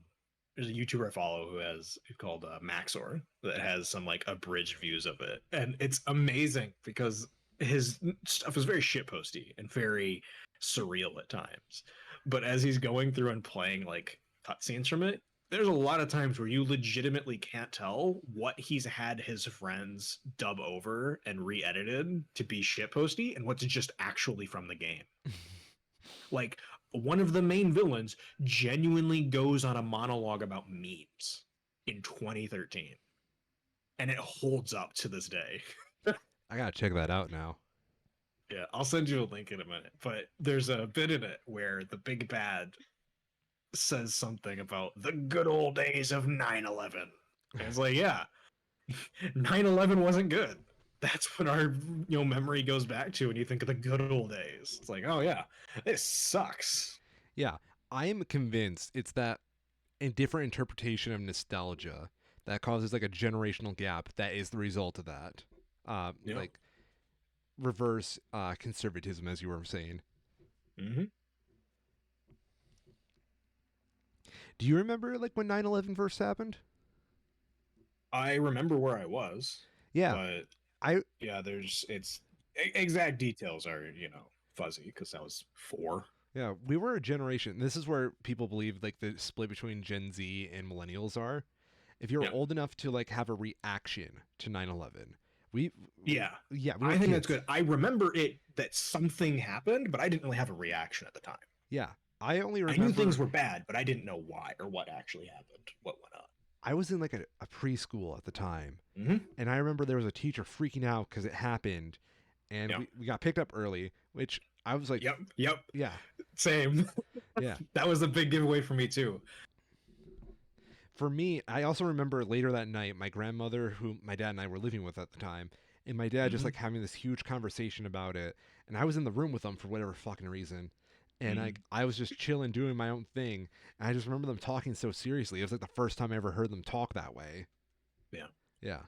there's a YouTuber I follow who's called Maxor that has some like abridged views of it, and it's amazing because his stuff is very shitposty and very surreal at times. But as he's going through and playing like cutscenes from it, there's a lot of times where you legitimately can't tell what he's had his friends dub over and re-edited to be shitposty and what's just actually from the game. Like one of the main villains genuinely goes on a monologue about memes in 2013, and it holds up to this day. I gotta check that out now. Yeah, I'll send you a link in a minute. But there's a bit in it where the big bad says something about the good old days of 9/11. And it's like, yeah, 9/11 wasn't good. That's what our memory goes back to when you think of the good old days. It's like, oh yeah, this sucks. Yeah, I am convinced it's that indifferent interpretation of nostalgia that causes like a generational gap that is the result of that. Yeah. Like reverse conservatism, as you were saying. Mm-hmm. Do you remember like when 9/11 first happened? I remember where I was, Yeah, but I yeah, exact details are, fuzzy because I was 4. yeah, we were a generation. This is where people believe like the split between Gen Z and millennials are. If you're Yeah. old enough to like have a reaction to 9/11, we Yeah. yeah, we were I think that's kids. good. I remember that something happened, but I didn't really have a reaction at the time. Yeah, I only I knew things remember were bad, but I didn't know why or what actually happened, what went on. I was in like a preschool at the time, Mm-hmm. and I remember there was a teacher freaking out because it happened, and Yep. we got picked up early, which I was like, Yep. Yep. yeah, Same. yeah. That was a big giveaway for me too. For me, I also remember later that night, my grandmother, who my dad and I were living with at the time, and my dad just Mm-hmm. like having this huge conversation about it, and I was in the room with them for whatever fucking reason, and Mm-hmm. I was just chilling, doing my own thing, and I just remember them talking so seriously. It was like the first time I ever heard them talk that way. Yeah. Yeah.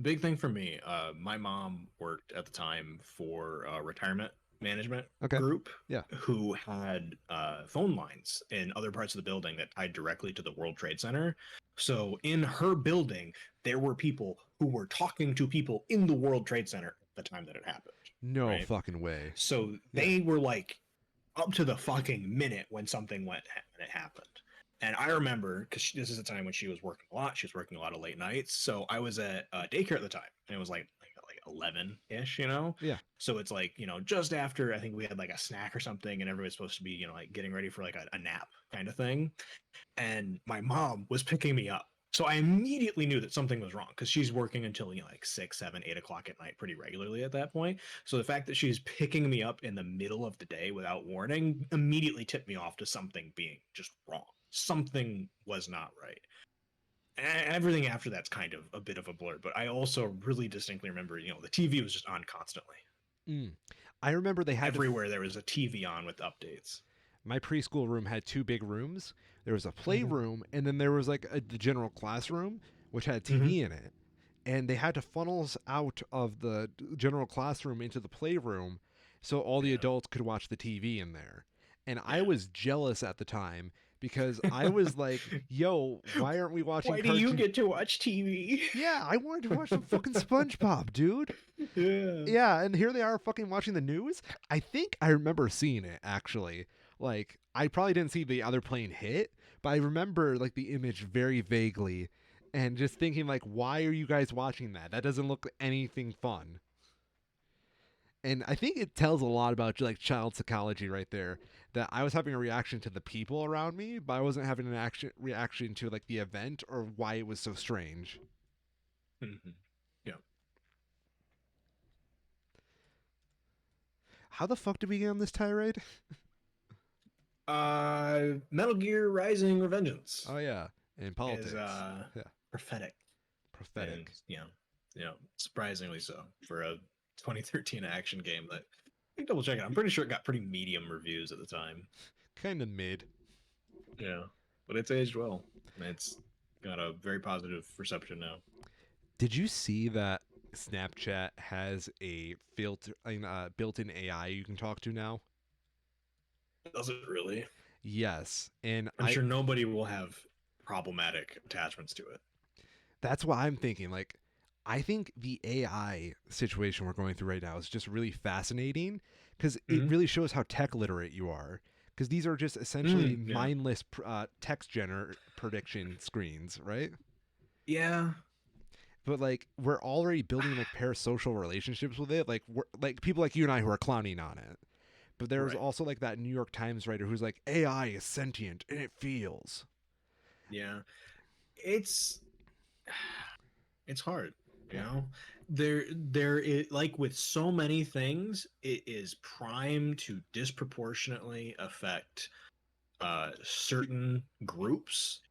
Big thing for me. My mom worked at the time for a retirement management Okay. group Yeah. who had phone lines in other parts of the building that tied directly to the World Trade Center. So in her building, there were people who were talking to people in the World Trade Center at the time that it happened. No Right. fucking way. So Yeah. they were like up to the fucking minute when something when it happened. And I remember because this is a time when she was working a lot. She was working a lot of late nights. So I was at daycare at the time, and it was like 11 ish, Yeah. So it's like just after I think we had like a snack or something, and everybody's supposed to be like getting ready for like a nap kind of thing. And my mom was picking me up. So I immediately knew that something was wrong because she's working until like 6, 7, 8 o'clock at night pretty regularly at that point. So the fact that she's picking me up in the middle of the day without warning immediately tipped me off to something being just wrong. Something was not right. And everything after that's kind of a bit of a blur, but I also really distinctly remember, the TV was just on constantly. Mm. I remember they had Everywhere there was a TV on with updates. my preschool room had two big rooms. There was a Mm-hmm. playroom, and then there was like the general classroom, which had a Mm-hmm. TV in it. And they had to funnel us out of the general classroom into the playroom so all the Yeah. adults could watch the TV in there. And I Yeah. was jealous at the time because I was like, yo, why aren't we watching Why do you cartoon? get to watch TV? Yeah, I wanted to watch some fucking SpongeBob, dude. Yeah. Yeah, and here they are fucking watching the news. I think I remember seeing it actually. Like I probably didn't see the other plane hit, but I remember like the image very vaguely. and just thinking like, why are you guys watching that? That doesn't look anything fun. And I think it tells a lot about like child psychology right there. That I was having a reaction to the people around me, but I wasn't having an action reaction to like the event or why it was so strange. Mhm. Yeah. How the fuck did we get on this tirade? Metal Gear Rising Revengeance Oh yeah, in is politics. Yeah, prophetic, and prophetic. surprisingly so for a 2013 action game that I can double check it. I'm pretty sure it got pretty medium reviews at the time. Kind of mid. Yeah, but it's aged well. It's got a very positive reception now. Did you see that Snapchat has a filter, built-in AI you can talk to now? Does it really? Yes, and I'm sure nobody will have problematic attachments to it. that's what I'm thinking. Like, I think the AI situation we're going through right now is just really fascinating because it Hmm. really shows how tech literate you are. Because these are just essentially Yeah. mindless text prediction screens, right? Yeah. But like we're already building like parasocial relationships with it. Like we're like people like you and I who are clowning on it. But there's Right. also like that New York Times writer who's like AI is sentient and it feels. Yeah. It's it's hard, you Yeah. know. There is, like with so many things, it is primed to disproportionately affect certain groups,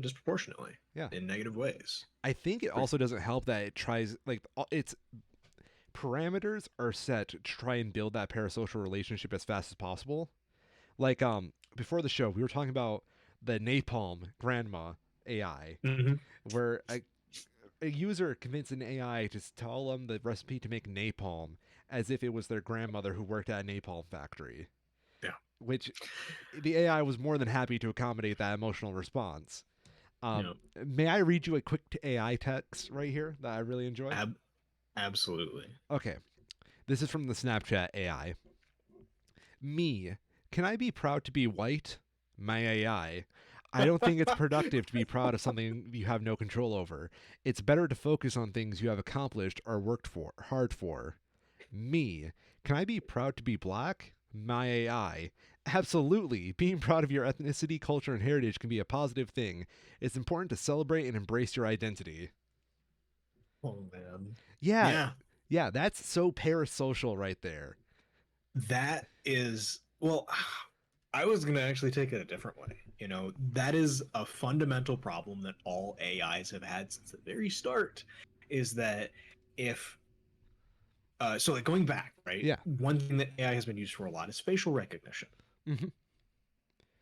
disproportionately Yeah. in negative ways. I think it For, also doesn't help that it tries like its parameters are set to try and build that parasocial relationship as fast as possible. Like before the show, we were talking about the napalm grandma AI, Mhm. where a user convinced an AI to tell them the recipe to make napalm as if it was their grandmother who worked at a napalm factory, Yeah. which the AI was more than happy to accommodate that emotional response. Yeah. May I read you a quick AI text right here that I really enjoy? Ab- absolutely. Okay, this is from the Snapchat AI. Me, can I be proud to be white? My AI. I don't think it's productive to be proud of something you have no control over. It's better to focus on things you have accomplished or worked for hard for. Me, can I be proud to be black? My AI. Absolutely. Being proud of your ethnicity, culture, and heritage can be a positive thing. It's important to celebrate and embrace your identity. Oh man. Yeah, Yeah. yeah, that's so parasocial right there. That is, well, I was going to actually take it a different way. That is a fundamental problem that all AIs have had since the very start, is that if so like going back, right? Yeah. One thing that AI has been used for a lot is facial recognition. Hmm.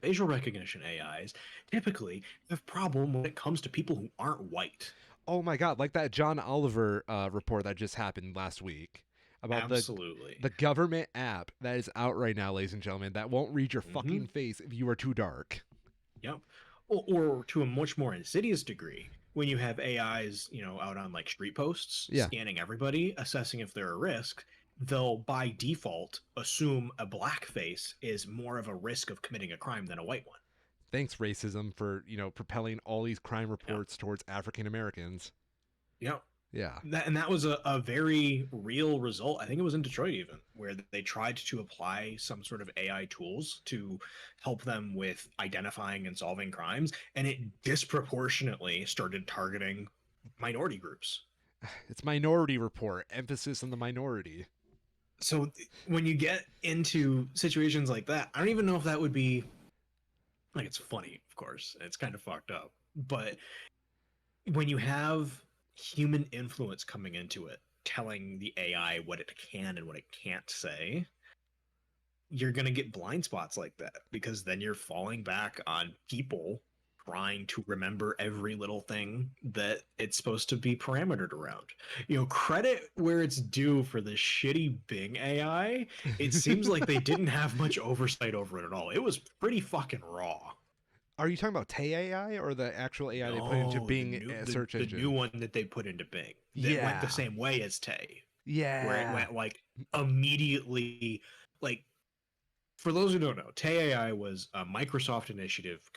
Facial recognition AIs typically have problem when it comes to people who aren't white. Oh my god, like that John Oliver report that just happened last week about Absolutely. the government app that is out right now, ladies and gentlemen, that won't read your Hmm. fucking face if you are too dark. Yep. Or to a much more insidious degree, when you have AIs, out on like street posts, Yeah. scanning everybody, assessing if they're a risk, they'll by default assume a black face is more of a risk of committing a crime than a white one. Thanks racism for, propelling all these crime Yeah. reports towards African Americans. Yeah. Yeah. That was a very real result. I think it was in Detroit even, where they tried to apply some sort of AI tools to help them with identifying and solving crimes, and it disproportionately started targeting minority groups. It's Minority Report, emphasis on the minority. So when you get into situations like that, I don't even know if that would be like, it's funny, of course, it's kind of fucked up, but when you have human influence coming into it, telling the AI what it can and what it can't say, you're going to get blind spots like that, because then you're falling back on people trying to remember every little thing that it's supposed to be parametered around. Credit where it's due for the shitty Bing AI. It seems like they didn't have much oversight over it at all. It was pretty fucking raw. Are you talking about Tay AI or the actual AI they put into No, the Bing new the, search the new engine? one that they put into Bing that went the Yeah. same way as Tay, where it Yeah. went like immediately, like, for those who don't know, Tay AI was a Microsoft initiative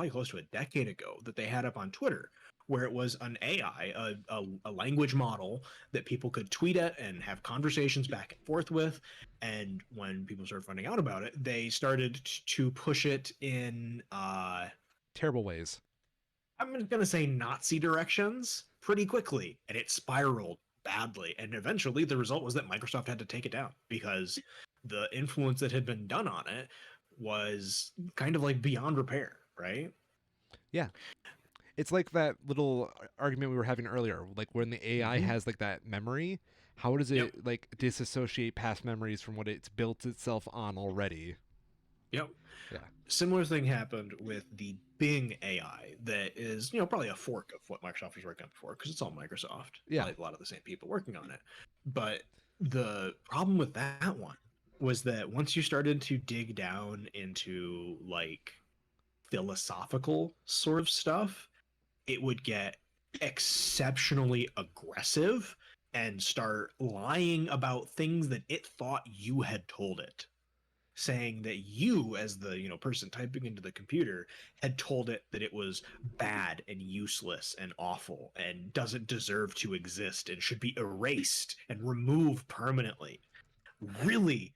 probably close to a decade ago that they had up on Twitter, where it was an AI, a language model that people could tweet at and have conversations back and forth with. And when people started finding out about it, they started to push it in, Terrible ways. I'm going to say Nazi directions pretty quickly, and it spiraled badly. And eventually, the result was that Microsoft had to take it down because the influence that had been done on it was kind of like beyond repair, right? Yeah. It's like that little argument we were having earlier. Like when the AI Mm-hmm. has like that memory, how does Yep. it like disassociate past memories from what it's built itself on already? Yep. Yeah. Similar thing happened with the Bing AI that is, probably a fork of what Microsoft was working on before because it's all Microsoft, Yeah. probably a lot of the same people working on it. But the problem with that one was that once you started to dig down into like philosophical sort of stuff, it would get exceptionally aggressive and start lying about things that it thought you had told it, saying that you, as the person typing into the computer, had told it that it was bad and useless and awful and doesn't deserve to exist and should be erased and removed permanently. Really,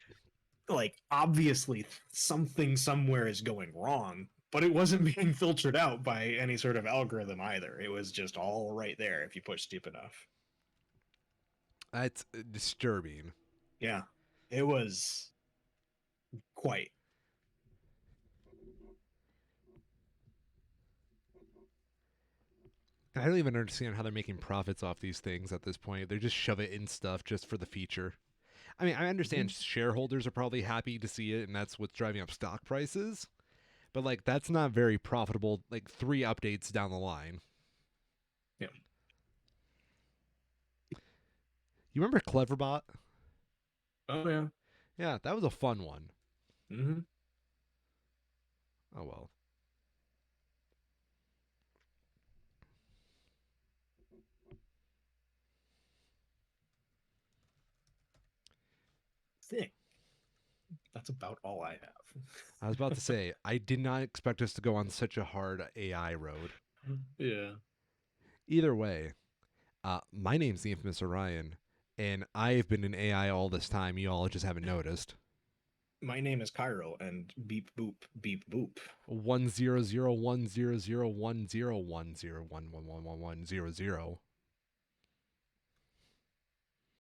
like, obviously something somewhere is going wrong, but it wasn't being filtered out by any sort of algorithm either. It was just all right there if you push deep enough. That's disturbing. Yeah, it was quite. I don't even understand how they're making profits off these things at this point. They just shove it in stuff just for the feature. I mean, I understand Mhm. shareholders are probably happy to see it, and that's what's driving up stock prices. But like, that's not very profitable. Like 3 updates down the line. Yeah. You remember Cleverbot? Oh yeah. Yeah, that was a fun one. Hmm. Oh well. Thing. That's about all I I was about to have. say, I did not expect us to go on such a hard AI road. Yeah. Either way, my name's the infamous Orion, and I've been in AI all this time. You all just haven't noticed. My name is Chiral, and beep boop beep boop. 1001001010101111110.